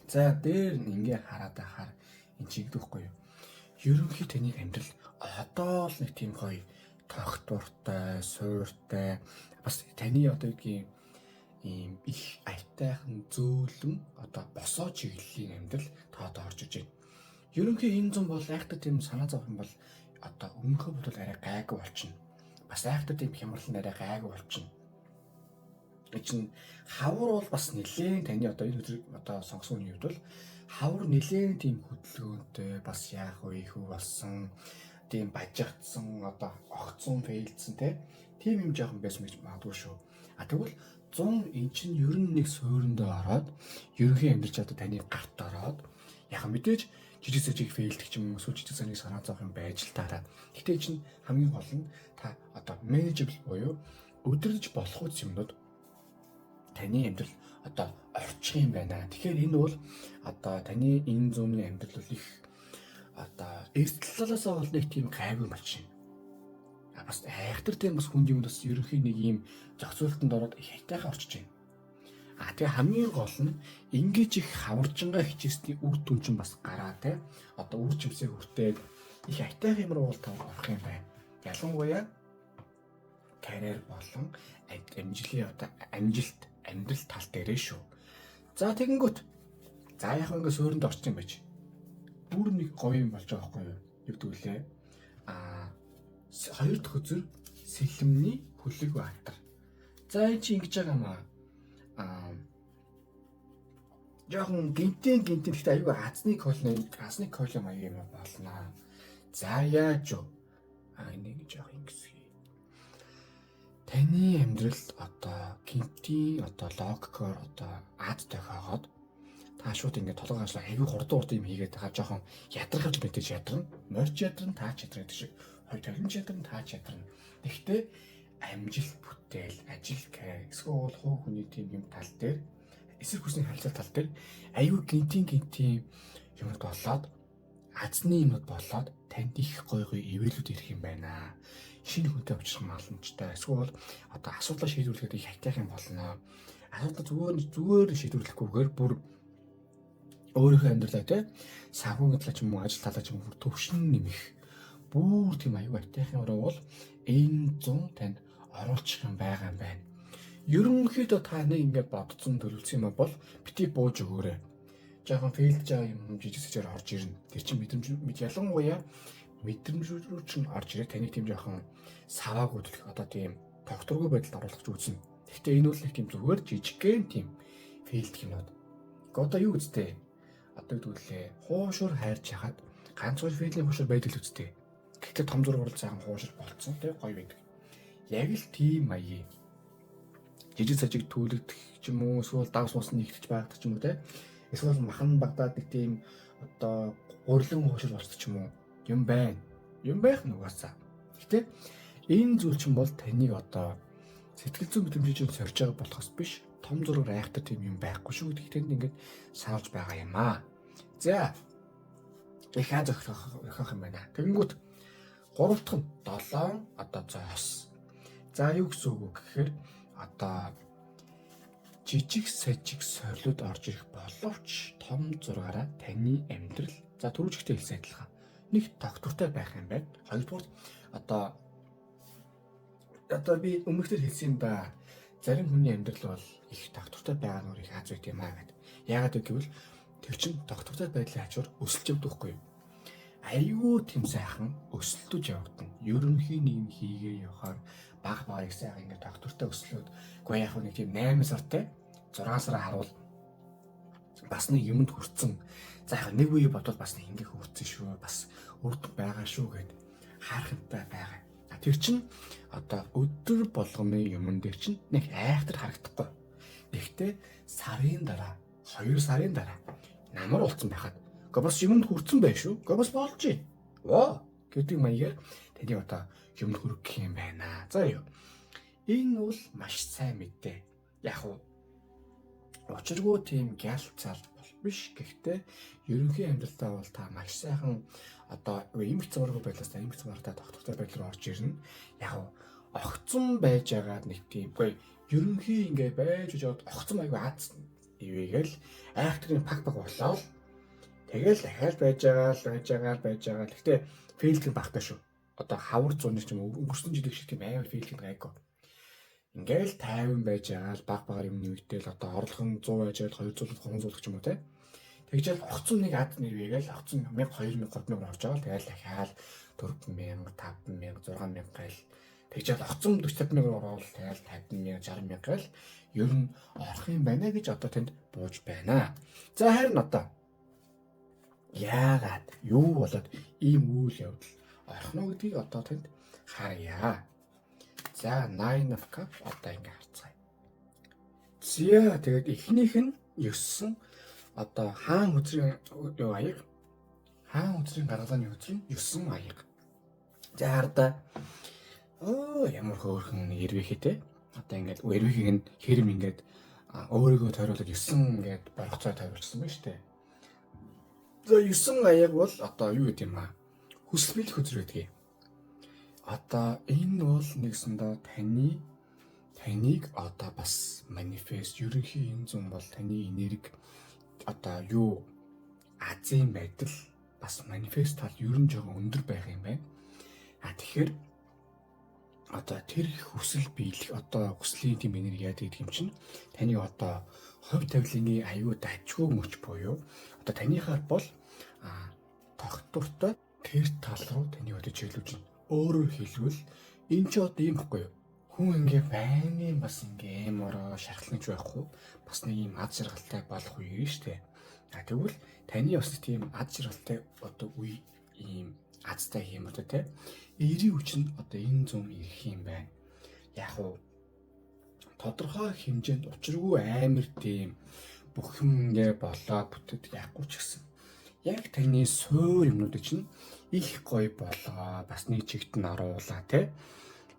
S1: За дээр ингээ хараад байхаар энэ чигдэхгүй юу? Ерөнхий таны амьдрал одоо л нэг тийм гоё тогтвортой, суйртай бас таны одоо гэдгийг ийм их аятайхан зөөлөн одоо босоо чиглэлийн амьдрал тоод орж иж байна. Ерөнхий энэ зам бол айхтар тийм санаа зовх юм бол одоо өмнөхөө бол арай гайгүй болчихно. Бас айхтар тийм хямрал арай гайгүй болчихно. Эчин хавар бол бас нэлээд таны одоо энэ өдрийг одоо сонгосон үеийн үед бол хавар нэлээд тийм хөдөлгөөнтэй бас яах вэ хүү болсон тийм бажигдсан одоо огцсон фейлдсэн тийм юм жоохон байсан гэж магадгүй шүү. Тэгвэл 100 эн чинь ер нь нэг суурьндөө ороод ерөнхий амьдрал чадвар таны гарт ороод яг мэдээж жижиг фейлдэх юм эсвэл жижиг саныг санаа зовх юм байж л таараа. Гэхдээ чинь хамгийн гол нь та одоо менежбл буюу өдөрлөж болох юмнууд таны амьдрал одоо орчих юм байна. Тэгэхээр энэ бол одоо таны энэ зүүнний амьдрал бол их одоо эрсдэлээс бол нэг тийм гайгүй болчихно. Бас айхтар тийм бас хүн юм бас ерөнхий нэг юм зохицуултанд ороод их хайтайхаа орчиж байна. Тэгээ хамгийн гол нь ингэж их хаваржингаа хичээсний үр дүн чинь бас гараа одоо үр жимсээ хүртээд их хайтайх юм руу тав орох юм байна. Ялангуяа карьер болон амжилтын одоо амжилт амьдрал тал дээрээ шүү. За тэгэнгүүт за яг ингэ суурьнд орчих юм байж. Бүр нэг гоё юм болж байгаа байхгүй юу? Юу гэдэг вүлээ? Хоёр дахь үзэр сэлэмний хөлөг баатар. За энэ чи ингэж байгаа маа. Яахан гинтэн гэхдээ аюу азны коло маяг юм болно. За яаж юу? Энийг жоох ингэсгий. Таны амьдралд одоо гинтийн одоо логикоор одоо ад тохиогоод та шууд ингэ толгойгаашлаа аюу хурд юм хийгээд байгаа жоохон ядрахж мэдээж ядрна. Морч ядрна, таач ядрна гэдэг шиг. Хоёр тавилан ядрна, таач ядрна. Гэхдээ амжилт бүтээл, ажил карьер эсвэл хуу хүний тийм юм тал дээр эсрэг хүсний харилцаа тал дээр аюу гинтийн юмуд болоод азны юмуд болоод танд их гоё эврэлүүд ирэх юм байна. Шинэ хүнтэй уулзах маламжтай эсвэл одоо асуудлаа шийдвэрлэхэд их хайтайх юм болно. Асуудал зүгээр шийдвэрлэхгүйгээр бүр өөрийнхөө амьдралаа санхүүгийн талаа ч юм уу ажил талаа ч юм уу төвшин нэмэх бүр тийм аюу хайтайх юм бол энэ 100 танд оруулах юм байгаа юм байна. Ерөнхийдөө та нэг ингээд бодцсон төлөвлөсөн юм бол бити бууж өгөөрэй. Жаахан фейлдж байгаа юм жижигсээр орж ирнэ. Тэр чинь мэдрэмж ялангуяа мэдрэмж рүү чинь орж ирээ таны тийм жаахан саваагүй төлөх одоо тийм тогтворгүй байдалд оруулах ч үүснэ. Гэхдээ энэ бол нэг тийм зүгээр жижигхэн тийм фейлдэх юмнууд. Одоо юу үстэй? Одоо гэдгүүлээ хуушур хайрч хахад ганцхан фейлийн хуушур байдаг л үстэй. Гэхдээ том зураг бол цаахан хуушур болцсон тийм гоё байдаг. Яг л тийм маягийн жижиг сажиг түлэгдэх ч юм уу эсвэл давс мус нэгтэж байгадаг ч юм уу те эсвэл махан багдаад нэг тийм одоо гурлан хуушир болчих ч юм уу юм байна. Юм байх нугасаа. Гэтэ энэ зүйл чинь бол таныг одоо сэтгэл зүйн мэдрэмжийг сорж байгаа болохоос биш том зураг айхтар тийм юм байхгүй шүү гэдгийг тэнд ингээд сануулж байгаа юм аа. За их зохих юм байна. Тэгэнгүүт гурав дахь нь 7 одоо зоос. За юу гэсэн үг вэ гэхээр одоо жижиг сажиг сорилууд орж ирэх боловч том зургаараа таны амьдрал за түрүүчтэй хэлсэн адилхан нэг доктортой байх юм байна. Хоёрдугаар одоо би өмнөхдөр хэлсэн юм да. Зарим хүний амьдрал бол их доктортой байгаа нь их аз үйт юм аа гэдэг. Яагаад гэвэл тэр чин доктортой байдлын хажуур өсөлж явдаггүй юу? Аюу тийм сайхан өсөлтөж явагдана. Ерөнхий нийгэм хийгээ явахаар баг их сайхан ингээд доктортой өслөөд үгүй яг нэг тийм 8 сартай 6 сар харуул бас нэг юмд хүрцэн. За яг нэг үе бодвол бас нэг ингэ хүрцэн шүү. Бас үрд байгаа шүү гэд харахтай байгаа. Тэр чин одоо өдөр болгоны юмн дээр чин нэг айхтар харагдахгүй. Гэхдээ сарын дараа 2 сарын дараа намар болцсон байхад гэхдээ бас юмд хүрцэн байх шүү. Гэхдээ бас болж байна. Воо гэдэг маягаар таны одоо юмд хүрэх юм байна. За юу. Энэ бол маш сайн мэдээ. Яг уу учиргүй тийм гялцал бол биш. Гэхдээ ерөнхий амьдралдаа бол та маш сайхан одоо эмх цамраг байдлаас та эмх цамрагтай тогтвортой байдал руу орж ирнэ. Яг огцон байж байгаа нэг тийм үгүй ерөнхий ингээ байж жоод огцон аягүй аз ивэгээл айхтрын пак болоо. Тэгэл дахиад байж байгаа. Гэхдээ фейлдэн багтаа шүү. Одоо хавар зуны ч юм өнгөрсөн жилийн шиг тийм аймаг фейлдэн гайгүй. Ингээл 50 байж байгаа л баг юм нэгтэл одоо орлого нь 100 байж байгаа 200 300 ч юм уу те. Тэгжэл огцон нэг ад нэрвэгээл огцон 1000 2000 3000 орж байгаа л тэгэл дахиад 4000 5000 6000 гайл тэгжэл огцон 40 5000 ороод тэгэл 50000 60000 гайл ер нь орох юм байна гэж одоо тэнд бууж байна. За харин одоо яагаад юу болоод ийм үйл явдал орох нь гэдгийг одоо тэнд харъя. За 9 of cups одоо ингэ харцгаая. Зя тэгээд эхнийх нь 9 одоо хаан үзрийн юу аяг хаан үзрийн гаргалааны үзрийн 9 аяг. За хардаа ямар хөөрхөн эрвэхэ те одоо ингээд эрвэхийг нь хэрэм ингээд өөрийгөө тойруулаад 9 ингээд баргацаа тойруулсан байна шүү дээ. За 9 аяг бол одоо юу гэдэг юм аа хүсэл биелэх үзэр гэдгийг. Одоо энэ бол нэгсэндээ таныг одоо бас манифест ерөнхий энэ зам бол таны энерги одоо юу азийн байдал бас манифест тал ер нь жоохон өндөр байх юм байна. Тэгэхээр одоо тэр хүсэл биелэх одоо хүслийн тийм энерги яадаг гэдэг юм чинь таны одоо хувь тавилангийн аюу дажгүй мөч буюу одоо таныхаар бол тогтвортой тэр тал руу таны өдөө чиглүүлж байна. Өөрөөр хэлбэл энэ ч одоо юм хэвгүй юу? Хүн ингээ байнгын бас ингээ эмороо шархалж байхгүй бас нэг юм аз жаргалтай болох үе шүү дээ. Тэгвэл таны бас тийм аз жаргалтай одоо үе ийм азтай юм одоо те эрийн хүч нь одоо энэ зам ирэх юм байна. Яг уу тодорхой хэмжээнд учиргүй амар тийм бүх юм ингээ болоод бүтэд яахгүй ч гэсэн яг таны суур юмнууд чинь их гоё болоо бас нэг чигт нь оруулаа те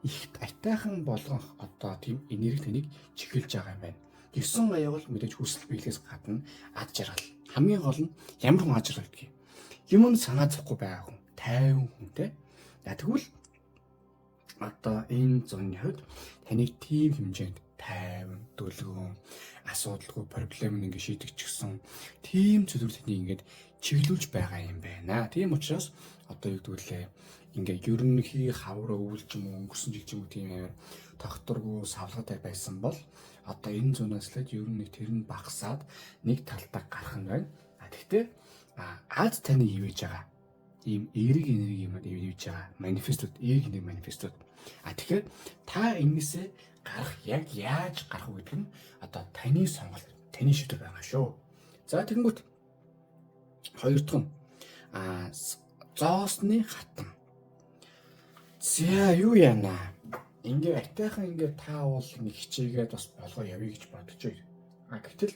S1: их айтайхан болгох одоо тийм энерги таныг чиглэж байгаа юм байна. 9 аяг бол мэдээж хүсэл биелэхээс гадна аз жаргал хамгийн гол нь ямар хүн аз жаргал гэдгийг юм санаа зовхгүй байгаа хүн тайван хүн те тэгвэл одоо энэ зоны хувьд таныг тийм хэмжээнд тайван дүлгэн асуудалгүй проблем ингээ шийдэж гисэн тийм зүйлүүд танийг ингээд чиглүүлж байгаа юм байна. Тийм учраас одоо юу гэдгүүлээ ингээ ерөнхий хавар өвлж юм өнгөрсөн жил ч юм уу тийм амар тогтворгүй савлгатай байсан бол одоо энэ зунаас л ер нь тэр нь багасаад нэг талдаа гарах нь байна. Гэхдээ аз таны ивэж байгаа ийм эерэг энерги юм ивэж байгаа манифестууд эерэг энерги манифестууд. Тэгэхээр та энэсээ гарах яг яаж гарах вэ гэдэг нь одоо таны сонголт, таны шийдвэр байгаа шүү. За тэгэнгүүт хоёр дахь нь зоосны хатан. За юу яана? Ингээ айтайхан ингээ та бол нэг хичээгээд бас болгоо явъя гэж бодож байна. Гэтэл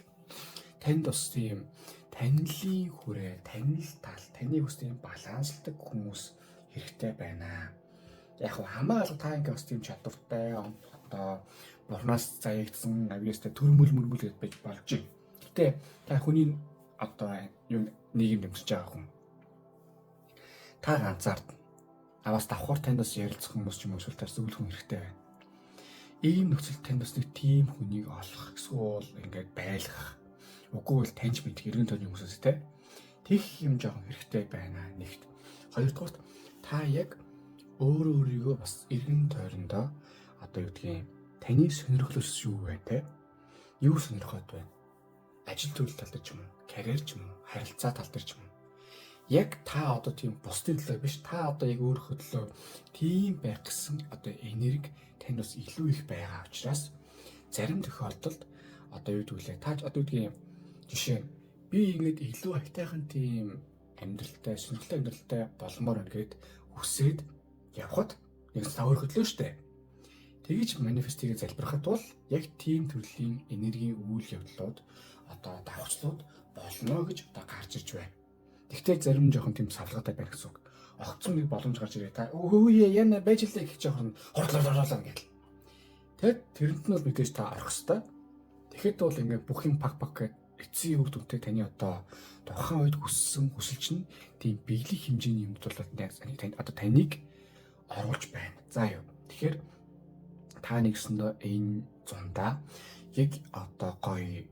S1: танд бас тийм танилын хүрээ, танил тал, таны хүс тийм балансладаг хүмүүс хэрэгтэй байна. Яг хамаалал та ингээ бас тийм чадвартай одоо борноос заягдсан авьяастай төрмөл мөрмөл гэж байж болж байна. Гэтэ та хүний одоо юу нийгэм дэмжиж байгаа хүн та ганцаард аваас давхар танд бас ярилцах хүмүүс ч юм уу эсвэл зөвлөх хүн хэрэгтэй байна. Ийм нөхцөлд танд бас нэг тийм хүнийг олох эсвэл ингээд байлгах үгүй бол таньж мэдэх эргэн тойрны хүмүүсээс те тэгэх юм жоохон хэрэгтэй байна. Нэгт Хоёрдугаарт та яг өөрийгөө бас эргэн тойрондоо одоо юу гэдгийг таны сонирхлоос юу вэ те? Юу сонирхоод байна? Ажил төрөл тал дээр ч юм уу, карьер ч юм уу, харилцаа тал дээр ч юм уу. Яг та одоо тийм бусдын төлөө биш, та одоо яг өөрийнхөө төлөө тийм байх гэсэн одоо энерги танд бас илүү их байгаа учраас зарим тохиолдолд одоо юу гэдгийг та одоо үгдгийн жишээ би ингэж илүү айтайхан тийм амьдралтай, сонирхолтой амьдралтай болмоор байна гэд хүсээд явхад нэг та өөрийнхөө төлөө штэ. Тэгэж манифестийг залбирахад бол яг тийм төрлийн энергийн үйл явдлууд одоо давхцлууд болно гэж одоо гарч ирж байна. Тэгвэл зарим жоохон тийм савлгатай байх гэсэн үг. Огцом нэг боломж гарч ирээ та өөе яна байж лээ гэх жоохон хордлоо гэл. Тэгэд тэрэнд нь бол мэдээж та орох хэвээр. Тэгэхэд бол ингээд бүх юм пак гэд эцсийн үр дүнтэй таны одоо тухайн үед хүссэн хүсэл чинь тийм биелэх хэмжээний юмд бол одоо таныг оруулж байна. За юу. Тэгэхээр та нэгсэндээ энэ зундаа яг одоо гоё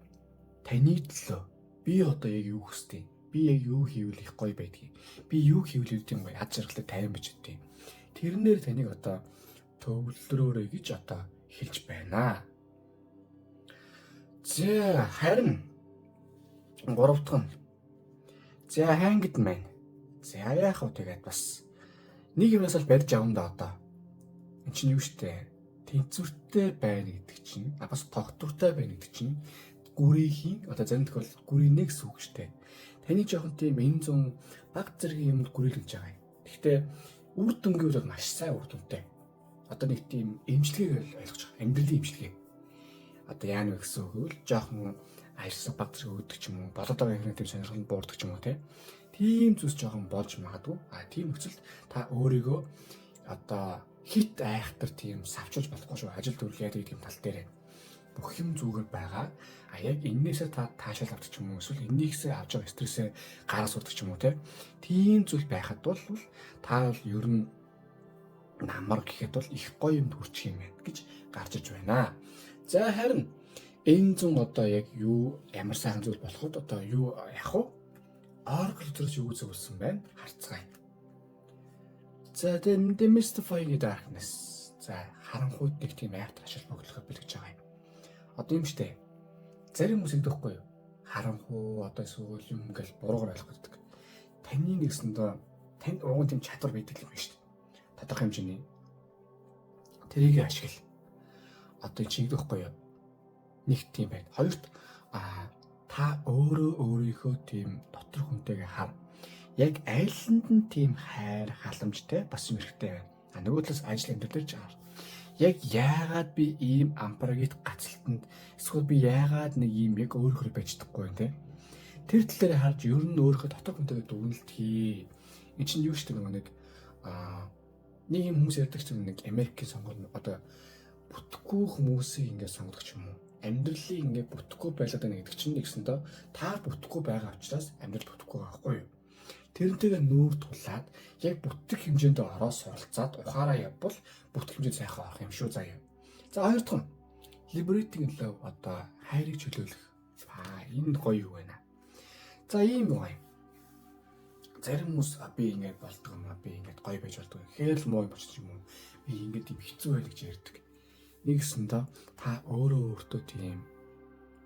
S1: таны төлөө би одоо яг юу хүсдэг? Би яг юу хийвэл их гоё байдгийг? Би юу хийвэл үдийн гоё ад жаргалтай тайван байж үдээ. Тэрнээр таныг одоо төвлөрөөрэй гэж одоо хэлж байна. За харин гуравдах нь. За хангид маань. За яах вэ тэгээд бас нэг юмнаас л барьж авна да одоо. Энд чинь юу штэ? Тэнцвэртэй байна гэдэг чинь бас тогтвортой байна гэдэг чинь гүрийн одоо зарим тохиолдолд гүрийн нэг сүг штэ. Таны жоохон тийм энэ зүүн баг зэргийн юмд гүрэлж байгаа юм. Гэхдээ үр дүнгийн бол маш сайн үр дүнтэй. Одоо нэг тийм эмчилгээг ойлгож байгаа. Амьдралын эмчилгээ. Одоо яа нэг гэсэн үг бол жоохон ажил баг зэрэг өгдөг ч юм уу, болоод байгаа хэрэг тийм сонирхол буурдаг ч юм уу те. Тийм зүйлс жоохон болж магадгүй. Тийм нөхцөлд та өөрийгөө одоо хит айхтар тийм савчуулж болохгүй шүү. Ажил төрөл яадаг тийм тал дээр бүх юм зүгээр байгаа. Яг энээсээ та таашаал авдаг ч юм уу, эсвэл энийгсээ авч байгаа стрессээ гараа сурдаг ч юм уу те. Тийм зүйл байхад бол та бол ер нь намар гэхэд бол их гоё юмд хүрчих юм байна гэж гарч иж байна. За харин энэ зүүн одоо яг юу ямар сайхан зүйл болоход одоо юу яах вэ? Oracle төрөс юу зөвлөсөн байна? Харцгаая. За demystifying darkness. За харанхуйд нэг тийм айхтар ашиг бөглөхөд бэлгэж байгаа юм. Одоо юм штэ. Зарим хүмүүс ингэдэггүй юу? Харанхуй одоо эсвэл юм ингээл буруугаар ойлгох гэдэг. Таны нэгсэндээ танд уган тийм чадвар байдаг юм шүү дээ. Тодорхой хэмжээний тэрийг ашигла. Одоо чи ингэдэггүй юу? Нэг тийм байна. Хоёрт та өөрийнхөө тийм дотор хүнтэйгээ хав. Яг айлсанд нь тийм хайр халамжтай бас юм хэрэгтэй байна. Нөгөө талаас ажил амьдрал дээр ч аа. Яг яагаад би ийм ампрагит гацалтанд эсвэл би яагаад нэг ийм яг өөрөөр байж чадахгүй юм те. Тэр тал дээр харж ер нь өөрийнхөө дотор хүнтэйгээ дүгнэлт хий. Энэ чинь юу ч нэг нэг юм хүмүүс ярьдаг ч нэг Америкийн сонгол одоо бүтэхгүй хүмүүсийг ингээд сонгодог ч юм уу. Амьдралыг ингээд бүтэхгүй байлаад байна гэдэг чинь нэгсэндээ та бүтэхгүй байгаа учраас амьдрал бүтэхгүй байгаа байхгүй юу? Тэрнтэйгээ нүүр тулаад яг бүтэх хэмжээнд ороо суралцаад ухаараа явбал бүтэх хэмжээнд сайхан авах юм шүү заяа. За хоёр дахь нь liberating love одоо хайрыг чөлөөлөх. Энэ гоё юу вэ? За ийм гоё. Зарим хүмүүс би ингээд болдгоо юм аа би ингээд гоё байж болдгоо. Хэл муу юм болчих юм уу? Би ингээд юм хэцүү байл гэж ярьдаг. Нэгсэндээ та өөртөө тийм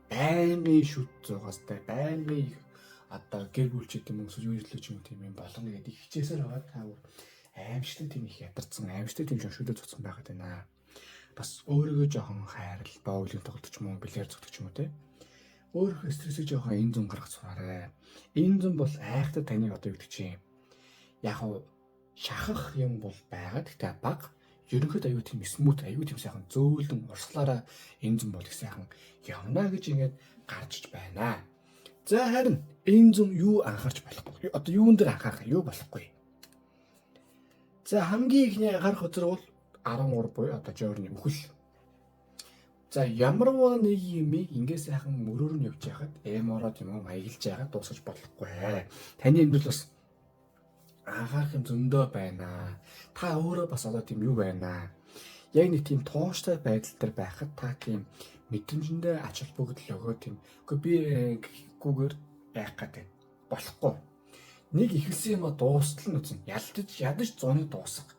S1: байнгын шүт зугаастай байнгын одоо гэр бүлчүүд юм уу юу хэлж юм тийм юм болгоно гэдэг хичээсээр байгаа та бүр аимшигтай тийм их ядарсан аимшигтай тийм шүлээ цуцсан байгаад байна. Бас өөрийгөө жоохон хайрал боолын тоглолт ч юм уу бильярд зогтох ч юм уу те. Өөрийнхөө стрессийг жоохон энэ зүүн гаргах сураарай. Энэ зүүн бол айхтар таныг одоо юу гэдэг чинь яг шахах юм бол байгаад гэхдээ баг ерөнхийдөө аюу тийм смут аюу тийм сайхан зөөлөн урсгалаараа энэ зүүн бол их сайхан явна гэж ингээд гарч байна. За харин энэ зүүн юу анхаарч болохгүй. Одоо юун дээр анхаарах юу болохгүй. За хамгийн ихний анхаарах үзэр бол 13 буюу одоо жорны үхэл. За ямар нэг юм ингээд сайхан мөрөөр нь явж байхад эмороод юм уу маяглаж байгаад дуусгаж болохгүй. Таны амьдрал бас анхаарах юм зөндөө байна. Та өөрөө бас одоо тийм юу байна. Яг нэг тийм тууштай байдал дээр байхад та тийм мэдрэмжэндээ ач холбогдол өгөө тийм. Үгүй би гүүгээр байх гэдэг болохгүй. Нэг ихэлсэн юм дуустал нь үзнэ. Ядаж 100-ыг дуусгах.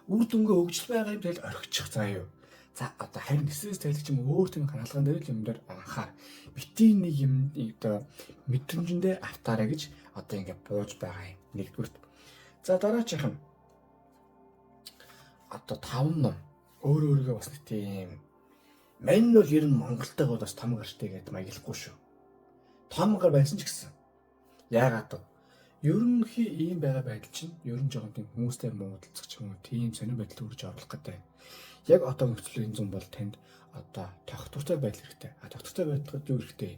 S1: Үр дүнгээ өгжл байгаа юм тэгэл орхичих заа юу. За одоо харин эсрэг сэтгэлч юм өөр тийм хаалган дээр л юм дээр анхаар бити нэг юм одоо мэдрэмжэндээ автаарэ гэж одоо ингээд бууж байгаа юм. Нэгдүгürt. За дараачих нь одоо 5 ном өөрөөрөө бас нэг тийм мань бол ер нь Монголтойгоо бас том гартай гэдэг маяглаггүй шүү. Том гар байсан ч гэсэн. Яагаад вэ? Ерөнхий ийм байгаа байдал чинь ерөн жоохон тийм хүмүүстэй муудалцах ч юм уу тийм сонир байдал үрж оруулах гэдэг. Яг одоо нөхцөл энэ зам бол танд одоо тогтвортой байдал хэрэгтэй. Тогтвортой байдлаар юу хэрэгтэй?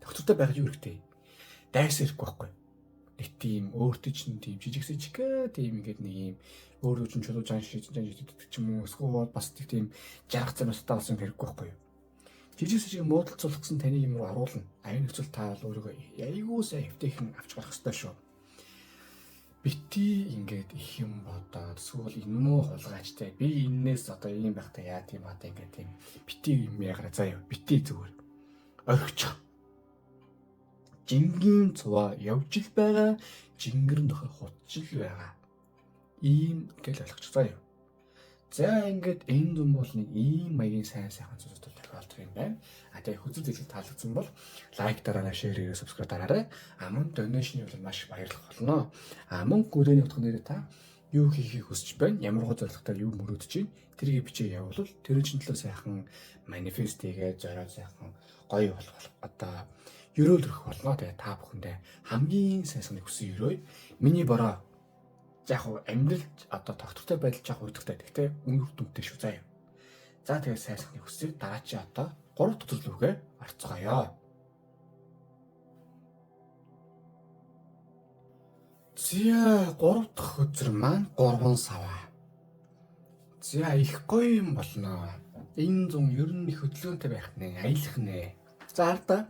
S1: Тогтвортой байх юу хэрэгтэй? Дайс ирэхгүй байхгүй. Нэг тийм өөртөө чинь тийм жижигсэж тийм ингээд нэг юм өөрөө чинь чулуу жан шийддэг ч юм уу эсвэл бас тийм жаргах замстай болсон хэрэггүй байхгүй юу? Жижигсэж муудалцуулах гэсэн таны юм руу оруулна. Аюун нөхцөл та бол өөрийгөө айгуу сайн эвтэйхэн авч гарах хэрэгтэй шүү. Бити ингээд их юм бодоод эсвэл энэ муу хулгайчтай би энээс одоо ийм байхдаа яа тийм одоо ингээд тийм бити юм ягараа заа юу бити зүгээр орхичих. Жингийн цуваа явж ил байгаа жингэр нөхөр хутж ил байгаа ийм гэл ойлгочих заа юу. За ингээд энэ дүн бол нэг ийм маягийн сайн зүйлүүд тохиолдох юм байна. Тэгээ хүзэл зүйлийг таалагдсан бол лайк дараарай, шеэр хийгээ, сабскрайб дараарай. Мөн донешны бол маш баярлах болно. Мөн гүрэний утга нэрээ та юу хийхийг хүсэж байна? Ямар зорилготой юу мөрөөдөж байна? Тэрийг бичээ явуул. Тэр чинь төлөө сайхан манифест хийгээ, зориод сайхан гоё болох одоо өрөөлөх болно. Тэгээ та бүхэндээ хамгийн сайн саныг хүсэн өрөө. Миний бороо яг амьдрал одоо тогтвортой байдал жах үүдэгтэй. Гэхдээ үр дүнтэй шүү заа юу. За тэгээ сайн саныг хүсье. Дараа чи одоо 3 төрлөөгөө орцгоё. За 3 дахь өдөр маань 3 саваа. За их гоё юм болно. Энэ зун ер нь их хөдөлгөөнтэй байх нэ, аялах нэ. За хараа.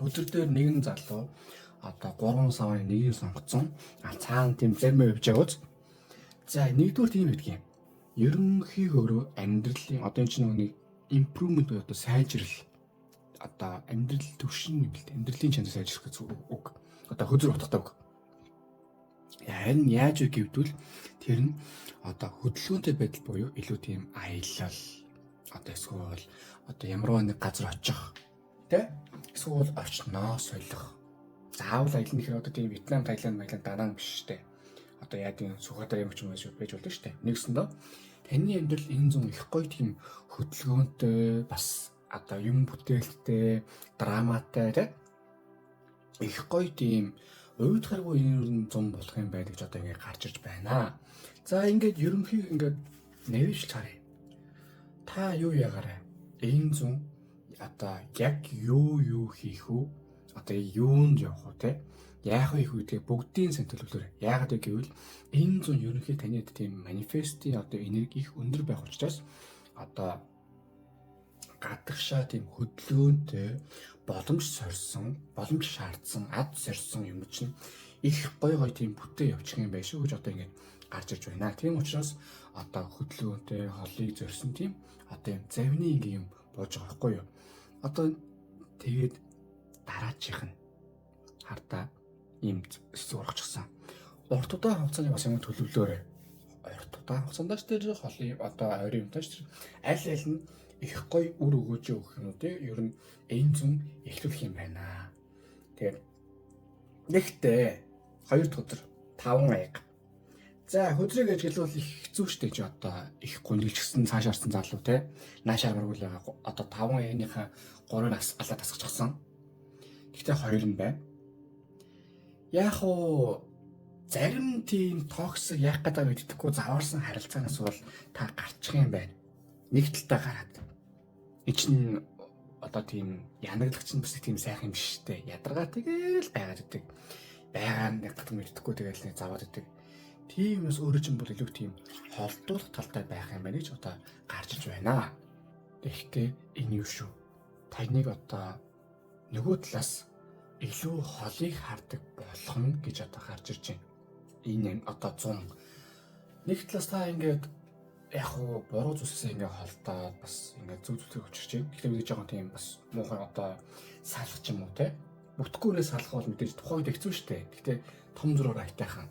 S1: Өдөр дээр нэгэн залуу одоо 3 савын нэгийг сонгоцсон. Цаана тийм зарим явж байгаач. За нэгдүгээр тийм байдаг юм. Ерөнхийдөө амьдралын одоо энэ чинь нэг improvement буюу одоо сайжрал одоо амьдрал төвшин юм бэл амьдралын чанар сайжрах гэж үг. Одоо хөзөр утгатай үг. Харин яаж вэ гэвэл тэр нь одоо хөдөлгөөнтэй байдал буюу илүү тийм аялал одоо эсвэл одоо ямар нэг газар очих тэ эсвэл орчноо солих. Заавал аялал нэхэр одоо тийм Вьетнам, Таиланд, дараа нь биш штэ. Одоо яа тийм Сүхбаатар юм ч юм байж болно штэ. Нэгсэндээ таны амьдрал энэ зүүн их гоё тийм хөдөлгөөнтэй бас одоо юм бүтээлтэй, драматай тэ их гоё тийм уйдгаргүй энэ зам болох юм байна гэж одоо ингээд гарч ирж байна. За ингээд ерөнхий ингээд нэвж цаарай. Та юу ягаарай? Энэ зүүн одоо яг юу хийх үү? Одоо юунд явах вэ те? Яах вэ гэдгийг бүгдийн сан төлөвлөрөө. Яагаад вэ гэвэл энэ зүүн ерөнхий таны тийм манифестийн одоо энерги их өндөр байх учраас одоо гадагшаа тийм хөдөлгөөнтэй боломж сорьсон, боломж шаардсан, ад сорьсон юм чинь их гоё тийм бүтээ явчих юм байна шүү гэж одоо ингээд гарч ирж байна. Тийм учраас одоо хөдөлгөөнтэй холыг зорьсон тийм одоо юм завны юм бууж байгаа байхгүй юу? Одоо тэгээд дараачих нь хардаа ийм сурахчихсан. Урт удаан хугацааны бас юм төлөвлөөрэй. Урт удаан хугацаанд ч тэр холын одоо ойрын юмтай ч аль нь их гоё үр өгөөж өгөх юм уу те ер нь энэ зүүн эхлүүлэх юм байна. Тэгээд нэгтээ 2 дахь өдөр 5 аяга. За хөдрийг ажиглавал их хэцүү штэй ч одоо их гүнэлжсэн цаашаарсан залуу те наашаар гаргуул байгаа одоо 5 аяныхаа 3-ыг алаад тасчихсан. Гэхдээ 2 нь байна. Яг уу зарим тийм токсик яах гэдэг мэддэхгүй заваарсан харилцаанаас бол та гарчих юм байна. Нэг талтаа гараад. Энэ чинь одоо тийм янаглагч нь бас тийм сайхан юм биш үү? Ядаргаа тэгэл байгаад идэг. Байгаа нэг гад мэддэхгүй тэгэл нэг заваад идэг. Тиймээс өөрөө чинь бол илүү тийм холдуулах талтай байх юм байна гэж одоо гарч иж байна. Тэгэхдээ энэ юу шүү? Таныг одоо нөгөө талаас илүү холыг хардаг болгоно гэж одоо гарч ирж байна. Энэ одоо 100 нэг талаас та ингээд яг уу буруу зүйлсээ ингээд холдоод бас ингээд зүг зүг учирч байна. Гэхдээ бид жоохон тийм бас муухай одоо салах ч юм уу те. Бүтггүйнээс салах бол мэдээж тухайн үед хэцүү шүү дээ. Гэхдээ том зургаар айтайхан.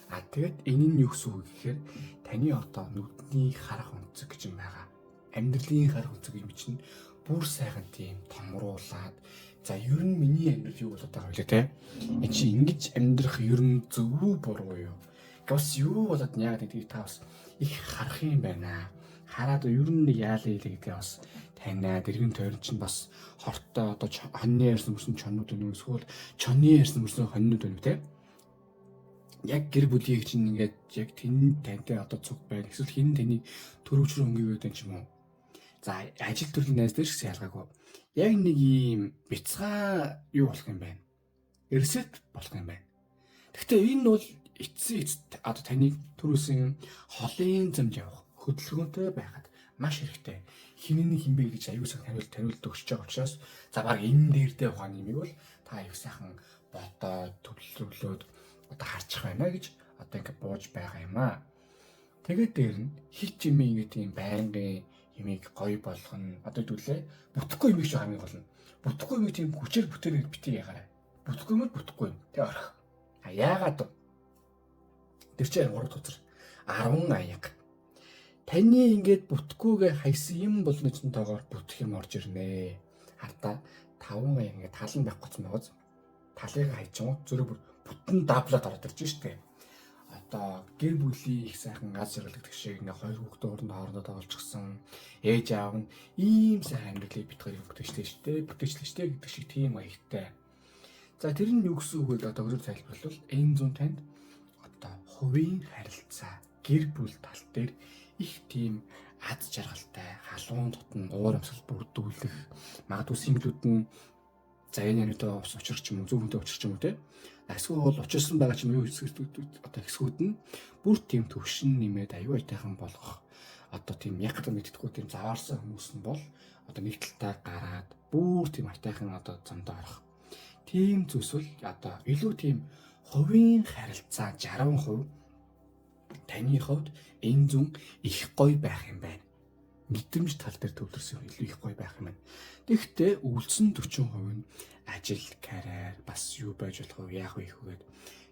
S1: Тэгээд энэ нь юу гэсэн үг гэхээр таны одоо нүдний харах өнцөг гэж юм байгаа. Амьдралын харах өнцөг юм чинь бүр сайхан тийм томруулаад за ер нь миний амьдрал юу болоод байгаа вэ те? Энд чи ингэж амьдрах ер нь зөв үү буруу юу? Гэвч юу болоод яг гэдгийг та бас их харах юм байна. Хараад ер нь яалаа хэлээ гэдгээ бас танаа дэргэн тойрон чинь бас хортой одоо хоньны ярьсан мөрсөн чонууд өнөө эсвэл чонны ярьсан мөрсөн хоньнууд өнөө те? Яг гэр бүлийг чинь ингээд яг тэн тантай одоо цуг байна. Эсвэл хин тэний төрөвчрөө өнгөйгээд байна ч юм уу. За ажил төрлийн найз дээр ч гэсэн ялгаагүй. Яг нэг ийм бяцхан юу болох юм байна. Ресет болох юм байна. Гэхдээ энэ бол эцсийн одоо таныг төрөөсөн холын замд явах хөдөлгөөнтэй байхад маш хэрэгтэй. Хинэн хинбэ гэж аюул сан тариулт өгч байгаа учраас за баг энэ дээр дэ ухааны юм бол та аюул сайхан ботоод төлөвлөлөөд одоо харчих байна гэж одоо ингээд бууж байгаа юм аа. Тэгээд дээр нь хит юм ингээд юм байнгын юмыг гоё болгох нь одоо хэдүүлээ бүтэхгүй юм шиг хамгийн гол нь. Бүтэхгүй юм тийм хүчээр бүтээгээд битгий ягаарай. Бүтэхгүй юм бүтэхгүй юм. Тэг орох. Яагаад вэ? Тэр чинь 3 тузар 10 аяг. Таны ингээд бүтгэхгүйгээ хайсан юм болно ч тоогоор бүтэх юм орж ирнэ. Хартаа 5 аяг ингээд талан байх гоц мэгоз. Талыг хайчсан зөрөг бүтэн даблаад ороод ирж штэ. Одоо гэр бүлийн их сайхан аз жаргал гэдэг шиг ингээ хоёр хүүхдийн хоорондоо тоглолцсон. Ээж аав нь ийм сайхан амьдралыг битгаар бүтээжлээ штэ гэдэг шиг тийм маягтай. За тэр нь юу гэсэн үг вэ? Одоо өөрөөр тайлбарлавал энэ зүүн танд одоо хувийн харилцаа гэр бүл тал дээр их тийм аз жаргалтай халуун дотн уур амьсгал бүрдүүлэх магадгүй синглүүд нь за энэ одоо учирч юм уу зөв хүнтэй учирч юм уу те эсвэл бол учирсан байгаа ч юм уу одоо хэсгүүд нь бүр тийм төвшин нэмээд аюу айтайхан болгох одоо тийм яг гэдэг мэддэхгүй тийм заваарсан хүмүүс нь бол одоо нэг талтаа гараад бүр тийм айтайхан одоо замдаа орох тийм зүйлс бол одоо илүү тийм хувийн харилцаа 60% таны хувьд энэ зүүн их гоё байх юм байна. Мэдрэмж тал дээр төвлөрсөн илүү их гоё байх юм байна. Тэгэхдээ үлдсэн 40% нь ажил, карьер бас юу байж болох вэ? Яах вэ гэхэд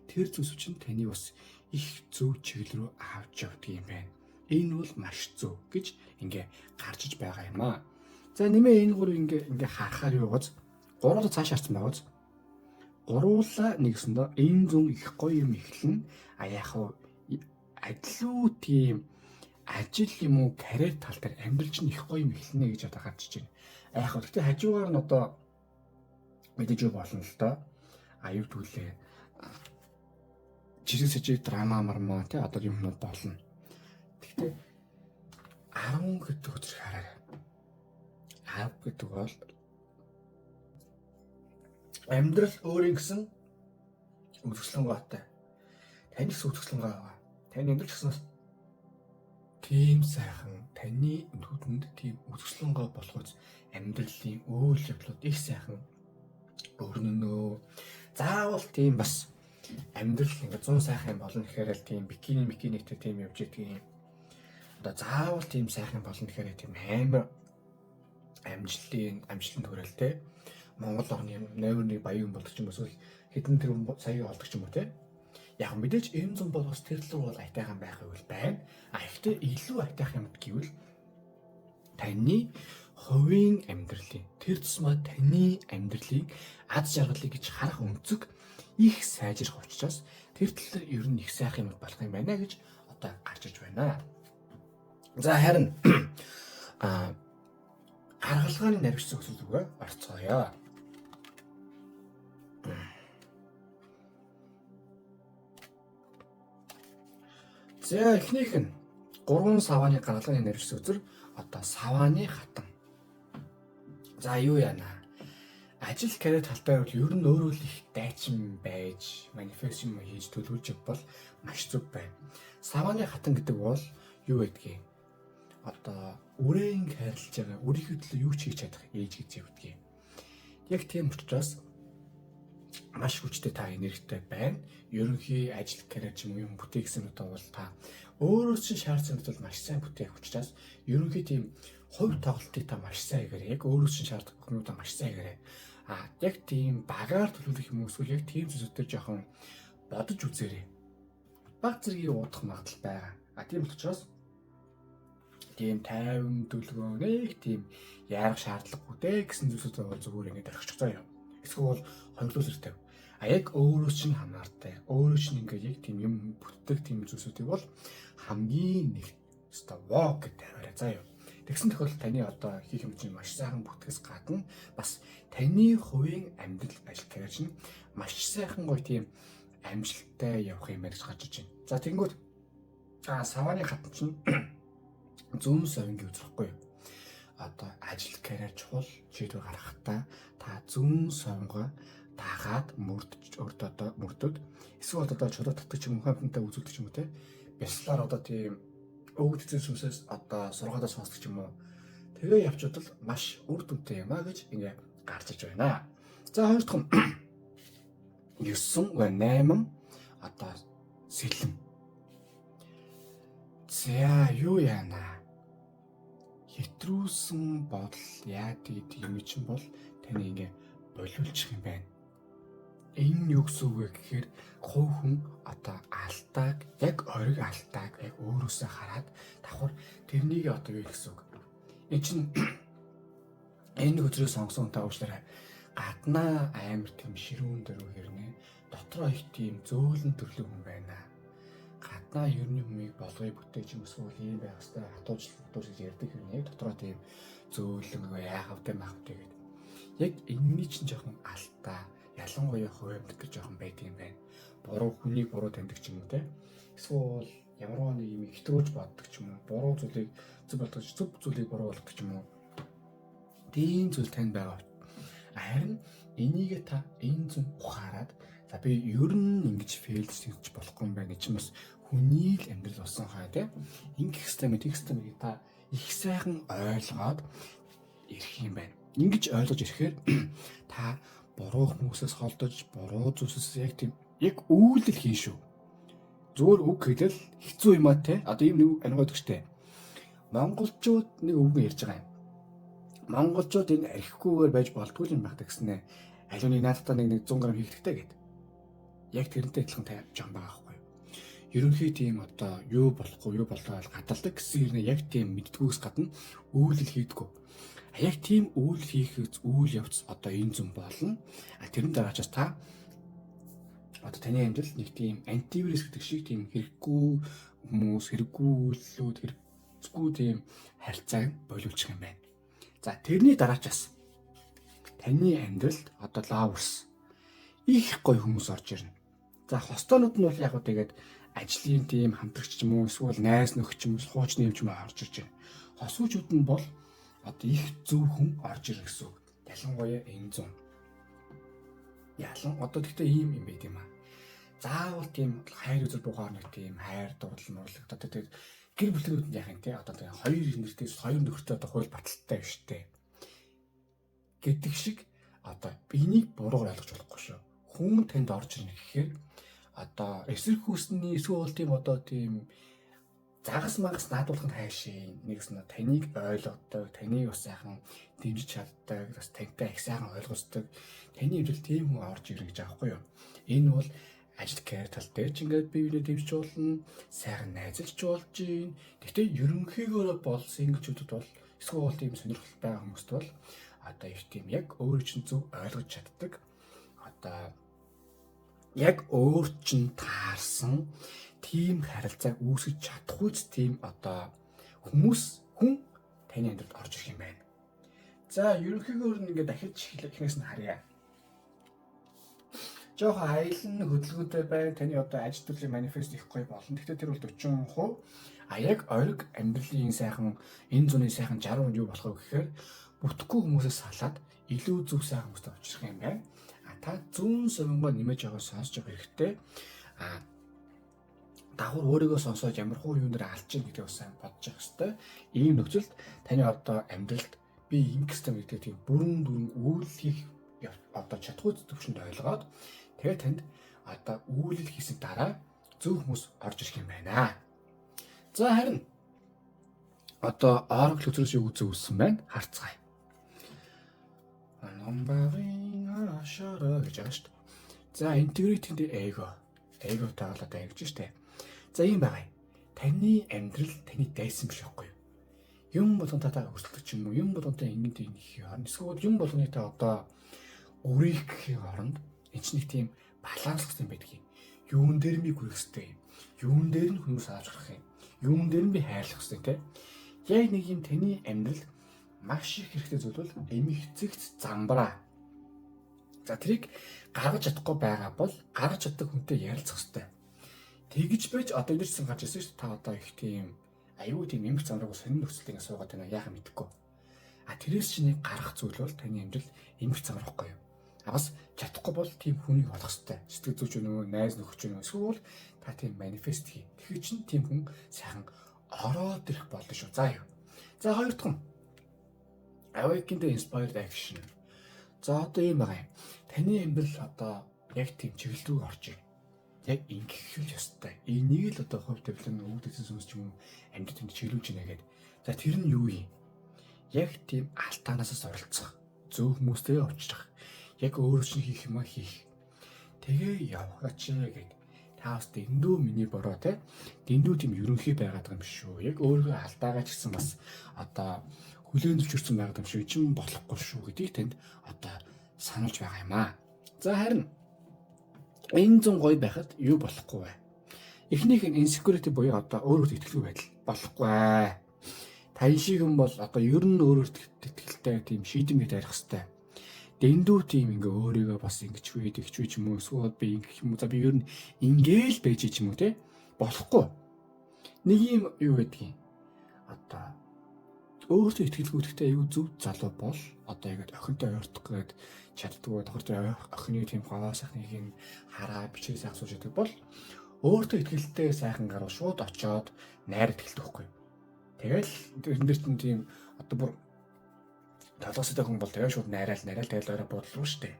S1: тэр зүйлс чинь таны бас их зөв чиглэл рүү авч явдаг юм байна. Энэ бол маш зөв гэж ингээ гарчиж байгаа юм аа. За нэмээ энэ гур ингээ харахаар юу гоц? Гуруула цааш харсан байгаач. Гуруула нэгсэндээ энэ зүүн их гоё юм эхлэн яах вэ? Адилуу тийм ажил юм уу карьер тал дээр амьдрал чинь их гоё юм эхэлнэ гэж одоо гарчиж байна. Яг хөө гэхдээ хажуугаар нь одоо мэдээж юу болно л доо. Аюу түлээ. Жирийн сэжиг драма мармаа тий одоо юмнууд болно. Гэхдээ 10 гэдэг үзэр хараарай. 10 гэдэг бол амьдрал өөрийн гэсэн үзэсгэлэнгаатай. Таны гэсэн үзэсгэлэнгаа байгаа. Таны амьдрал гэсэн тийм сайхан таны нүдэнд тийм үзэсгэлэнгаа болохоос амьдралын үйл явдлууд их сайхан өрнөнөө. Заавал тийм бас амьдрал ингээ 100 сайхан болно гэхээр л тийм бикинигтэй тийм явж идэгин. Одоо заавал тийм сайхан болно гэхээр тийм амар амжилтанд хүрэлтэй. Монгол орны нойрны баян болдог ч юм уу хэдэн тэрбум сая олдог ч юм уу те. Яг мэдээж энэ зам бол бас тэр л бол айтайхан байх үйл байна. Гэхдээ илүү айтайхан юм гэвэл таны хувийн амьдралын тэр тусмаа таны амьдралыг аз жаргалыг гэж харах өнцөг их сайжрах учраас тэр тал дээр ер нь их сайхан юм болох юм байна гэж одоо гарч иж байна. За харин гаргалгааны нарийн өсөлт рүүгээ орцгоё. За эхнийх нь 3 савааны гаргалгааны нарийн үзэр одоо савааны хатан. За юу яана? Ажил карьер талтай бол ер нь өөрөө л их дайчин байж манифест юм хийж төлөвлөж бол маш зүг байна. Савааны хатан гэдэг бол юу гэдгийг одоо үрэн хайрлаж байгаа өөрийнхөө төлөө юу ч хийж чадах ээж гэж явдгийг. Яг тийм учраас маш хүчтэй та энергитэй байна. Ерөнхий ажил карьер ч юм уу юм бүтээгсэн удаа бол та өөрөө чинь шаардсан бол маш сайн бүтээх учраас ерөнхий тийм хувь тоглолтыг та маш сайн хийгээрэй. Яг өөрөөс чинь шаарддаг хүмүүстээ маш сайн хийгээрэй. Яг тийм багаар төлөвлөх юм эсвэл яг тийм зүйлсүүдээр жоохон бодож үзээрэй. Баг зэргийн уудах магадлал байгаа. Тийм учраас тийм тайван төлөвөө нэг тийм яарах шаардлагагүй дээ гэсэн зүйлсүүдээ бол зүгээр ингэж орхичих заяа. Эсвэл хонглуус иртэй. Яг өөрөөс чинь хамаартай. Өөрөө чинь ингээд яг тийм юм бүтдэг тийм зүйлсүүдийг бол хамгийн нэг өстой воо гэдэг тавиараа заяа. Тэгсэн тохиолдолд таны одоо хийх юм чинь маш сайхан бүтгэс гадна бас таны хувийн амьдрал ажил карьер чинь маш сайхан гоё тийм амжилттай явах юм гэж гарч иж байна. За тэгэнгүүт савааны хатан чинь зүүн совингийн үзрэхгүй юу? Одоо ажил карьер чухал шийдвэр гаргахтаа та зүүн совингоо дагаад мөрдөд эсвэл одоо чулуу татдаг ч юм уу хамтантай үзүүлдэг ч юм уу те. Бяцлаар одоо тийм өвгдсөн сүнсээс одоо сургаалаа сонсдог ч юм уу. Тэгээ явчвал маш үр дүнтэй юм а гэж ингээ гарч иж байна. За хоёр дахь нь 9-8 одоо сэлэм. За юу яана? Хэтрүүлсэн бодол яадаг юм чинь бол таны ингээ болиулчих юм байна. Энэ юу гэсэн үг вэ гэхээр хувь хүн одоо алдааг, яг ориг алдааг яг өөрөөсөө хараад давхар тэрнийг одоо юу гэсэн үг. Энэ чинь энэ хөдрөө сонгосон та уучлаарай. Гаднаа амар тийм ширүүн дөрөв хэрнээ дотроо их тийм зөөлөн төрлөө хүн байна. Гаднаа ерний хүмийг болгоё бүтээж юм эсвэл ийм байх хэвээр хатуужлууд гэж ярьдаг хэрнээ дотроо тийм зөөлөн яахавтай махавтай гэдэг. Яг энэний чинь жоохон алдаа. Ялангуяа хувь амьтар жоохон байд юм байна. Буруу хүнийг буруу таньдаг ч юм уу те. Эсвэл ямар нэг юм хэтрүүлж боддог ч юм уу. Буруу зүйлийг зөв болгож зөв зүйлийг буруу болгох ч юм уу. Тийм зүйл танд байгаа. Харин энийг та энэ зөв ухаарад за би ер нь ингэж фейлж болохгүй юм байна гэж бас хүний л амьдрал болсон хаа те. Ингэх систем та их сайхан ойлгоод ирэх юм байна. Ингэж ойлгож ирэхээр та буруу хүмүүсээс холдож, буруу зүйлсээс яг үйлдэл хийн шүү. Зүгээр үг хэлэл хэцүү юм а те. Одоо ийм нэг анигоодг штэ. Монголчууд нэг үг ярьж байгаа юм. Монголчууд энэ архихгүйгээр байж болтгүй юм байх гэснээр алууны наадтаа нэг 100 г хийх хэрэгтэй гэдэг. Яг тэрнтэй адилхан тавьж байгаа байхгүй юу? Ерөнхий тийм одоо юу болохгүй, юу болоо гадалдаг гэсэн юм яг тийм мэддгүйс гадна үйлдэл хийдэггүй. Яг тийм үйл хийх үйл явц одоо энэ зүн болно. Тэрэн дараачаас та одоо таны амьдрал нэг тийм антивирус гэдэг шиг тийм хэрэггүй хүмүүс, хэрэггүй үйлслүүд, хэрэггүй тийм харьцааг болиулчих юм байна. За тэрний дараачаас таны амьдралд одоо лаврс их гоё хүмүүс орж ирнэ. За хостоонууд нь бол яг тэгээд ажлын тийм хамтрагч юм уу, эсвэл найз нөхч юм уу, хуучны юм ч юм орж ирж байна. Хосуучууд нь бол одоо их зөв хүн орж ирэх гэсэн үг. Ялангуяа энэ зүүн. Одоо тэгтээ ийм юм байт юм аа. Заавал тийм хайр үзэл бугаар нэг тийм хайр дурлал мөрлөг одоо тэгээд гэр бүлүүд нь яах юм те одоо тэгээд хоёр нэртэй хоёр нөхөртэй одоо хууль баталтай биш те гэдэг шиг одоо энийг буруугаар ойлгож болохгүй шүү. Хүн танд орж ирнэ гэхээр одоо эсрэг хүсний эсвэл тийм одоо тийм загас магас наадуулах нь хайшаа нэгс нь таныг ойлгодог, таныг бас сайхан дэмжиж чаддаг, бас тантай их сайхан ойлгосдог. Таны хэмжил тийм хүн орж ирнэ гэж аахгүй юу? Энэ бол ажил карьер тал дээр ч ингээд бие биенээ дэмжиж болно, сайхан найзалж болж юм. Гэхдээ ерөнхийдөө бол синглчүүдэд бол эсвэл тийм сонирхол байгаа хүмүүст бол одоо их тийм яг өөрөө чинь зөв ойлгож чаддаг. Одоо яг өөр чинь таарсан тийм харилцааг үүсгэж чадахгүй тийм одоо хүн таны амьдралд орж ирэх юм байна. За ерөнхийдөө ингээд дахиж эхнээс нь харъя. Жохон аялан хөдөлгөөнтэй байна. Таны одоо ажил төрлийн манифест их гоё болно. Гэхдээ тэр бол 40%. Яг ориг амьдралын сайхан энэ зуны сайхан 60% юу болох вэ гэхээр бүтэхгүй хүмүүсээс салаад илүү зөв сайхан хүмүүстэй очих юм байна. Та зүүн совингоо нэмэж байгаа сонсож байгаа хэрэгтэй. Дагвар өөрийгөө сонсоод ямар хуу юунаар алж ийн гэдэг бас сайн бодож явах хэрэгтэй. Ийм нөхцөлд таны одоо амьдралд би ингэстэй гэдэг тийм бүрэн үйл хийх одоо чадхуй төвшөнд ойлгоод тэгээ танд одоо үйлдэл хийсэн дараа зөв хүмүүс орж ирэх юм байна. За харин одоо Oracle үзрээс юу үзсэн байна? Харцгаая. Номбарын ашаараа гэж байгаа шүү дээ. За integrity-нд эго таалаад байгаа гэж штэ. За ийм байгаа. Таны амьдрал таны дайсан биш байхгүй юу? Юм болгон та өсөлтөж ч юм уу, юм болгонтой ингэж хийх юм. Эсвэл юм болгоны та одоо өрийг гэхийн оронд энэ ч нэг тийм баланс гэсэн байдаг юм. Юун дээр би хүрэх хэрэгтэй юм. Юун дээр нь хүмүүс авч гарах юм. Юун дээр нь би хайрлах хэрэгтэй те. Яг нэг юм таны амьдрал маш их хэрэгтэй зүйл бол эмхцэгц замбраа. За тэрийг гаргаж чадахгүй байгаа бол гаргаж чаддаг хүнтэй ярилцах хэрэгтэй. Тэгж байж одоо ирсэн гарч ирсэн шүү дээ. Та одоо их тийм аюу тийм эмх замбрааг сонин нөхцөлтэй ингээ суугаад байна яахан мэдэхгүй. Тэрээс чинь нэг гарах зүйл бол таны амьдрал эмх замбар байхгүй юу? Бас чадахгүй бол тийм хүнийг олох хэрэгтэй. Сэтгэл зүйч өнөө, найз нөхөж өнөө эсвэл та тийм манифест хий. Тэгэхээр чинь тийм хүн сайхан ороод ирэх болно шүү. За юу. За хоёр дахь нь Awaken the Inspired Action. За одоо ийм байгаа юм. Таны амьдрал одоо яг тийм чиглэл рүү орж ийн. Яг ингэх л ёстой. Энийг л одоо хувь тавилан өвдөсөн сүнс ч юм уу амьдрал тэнд чиглүүлж байна гэдэг. За тэр нь юу юм? Яг тийм алтаанаас оролцох. Зөв хүмүүстэй очиж. Яг өөрөө чинь хийх юм а хийх. Тэгээ явгаач гэд. Та бас дэндүү миний бороо те. Дэндүү тийм ерөнхий байгаад байгаа юм шүү. Яг өөрөө алдаагаа ч гэсэн бас одоо хүлээн зөвшөөрсөн байгаад юм шүү. Чин болохгүй шүү гэдгийг танд одоо сануулж байгаа юм аа. За харин энэ зүүн гоё байхад юу болохгүй вэ? Эхнийх нь insecurity буюу одоо өөрөөр итгэлгүй байдал болохгүй. Тань шиг юм бол одоо ер нь өөрөөр итгэлтэй тийм шийдэмгээ тарих хэрэгтэй. Дэндүү тийм ингээ өөрийгөө бас ингэч вэ ч юм уу эсвэл би ингэх юм уу за би ер нь ингээл байж ч юм уу те болохгүй. Нэг юм юу гэдгийг одоо өөртөө итгэлгүйтэй аюу зөв залуу бол одоо яг охинтой ойртох гээд чаддгүй тохиолдол охины тийм гоо сайхныг хараа бичээ сайхан сууж яадаг бол өөртөө итгэлтэй сайхан гарав шууд очоод найраад эхэлдэг байхгүй. Тэгэл энэ дэр тийм одоо бүр талаастай хүн бол тэгээ шууд найраал тэгэл орой бодлоо штэ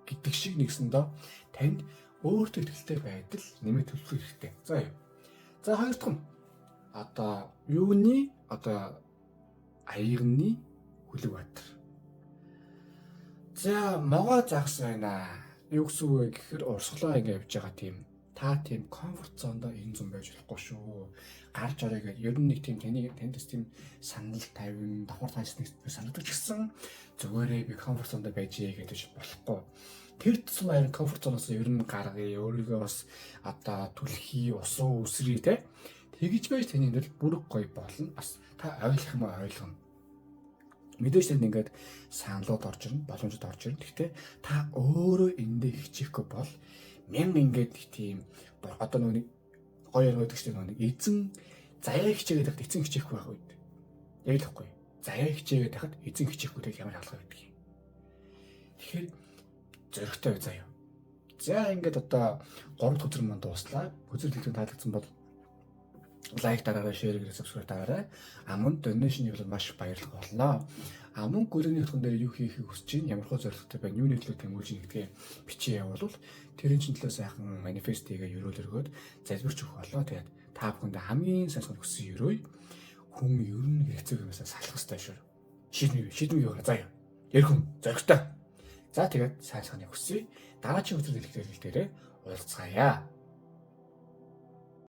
S1: гэдэг шиг нэгсэндээ танд өөртөө итгэлтэй байдал нэмээд төлөх хэрэгтэй. За юу. За хоёр дахь нь одоо юуны одоо аягны хүлэг батар. За могоо загас байна. Юу гэсэн үг вэ гэхээр урсгалаа ингэ явж байгаа тийм та тийм комфорт зондоо энэ зам байж болохгүй шүү. Гарч орё гэдэг ер нь нэг тийм танд тийм санал тавин давхар таашныг санагдаж гисэн зүгээрээ би комфорт зондоо байж гэж болохгүй. Тэр тусам харин комфорт зоноос ер нь гаргая өөрийгөө бас одоо түлхий усуу үсрий те тэгж байж таны энэ бүрэг гоё болно. Бас та ойлгох юм ойлгоно. Мэдээж танд ингээд саналууд орж ирнэ, боломжууд орж ирнэ. Гэхдээ та өөрөө эндээ хичээхгүй бол мянга ингээд тийм одоо нэг гоё байдаг шүү дээ нэг эзэн заяа хичээгээд байхад эзэн хичээхгүй байх үед. Яг л хэвгүй. Заяа хичээгээд байхад эзэн хичээхгүй тэг ямар хаалга байдаг юм. Тэгэхээр зөрөгтэй бай заяа. За ингээд одоо 3 дахь өдөр манд дууслаа. Үзэл хэлбэр таалагдсан бол лайк дараарай, шеэр гэрээ subscribe дараарай. Мөн donation хийвэл маш баярлах болно. Мөн гүрний хөтгөн дээр юу хийхийг хүсэж чинь ямар хөө зорилготой байна, юуны төлөө тэмүүлж гэдгээ бичиж явуул тэрийн чин төлөө сайхан манифест хийгээ өрөөлөргөөд залбирч өгөх болоо. Тэгээд та бүхэнд хамгийн сайн хүссэн өрөөй хүн ер нь хэцүү юмсаа салах хэрэгтэй шүү. Шийдвэр юу заа юу. Ярих хүн зоригтой. За тэгээд сайн хүсье. Дараагийн өдөр дэлгэхээр уулзцаая.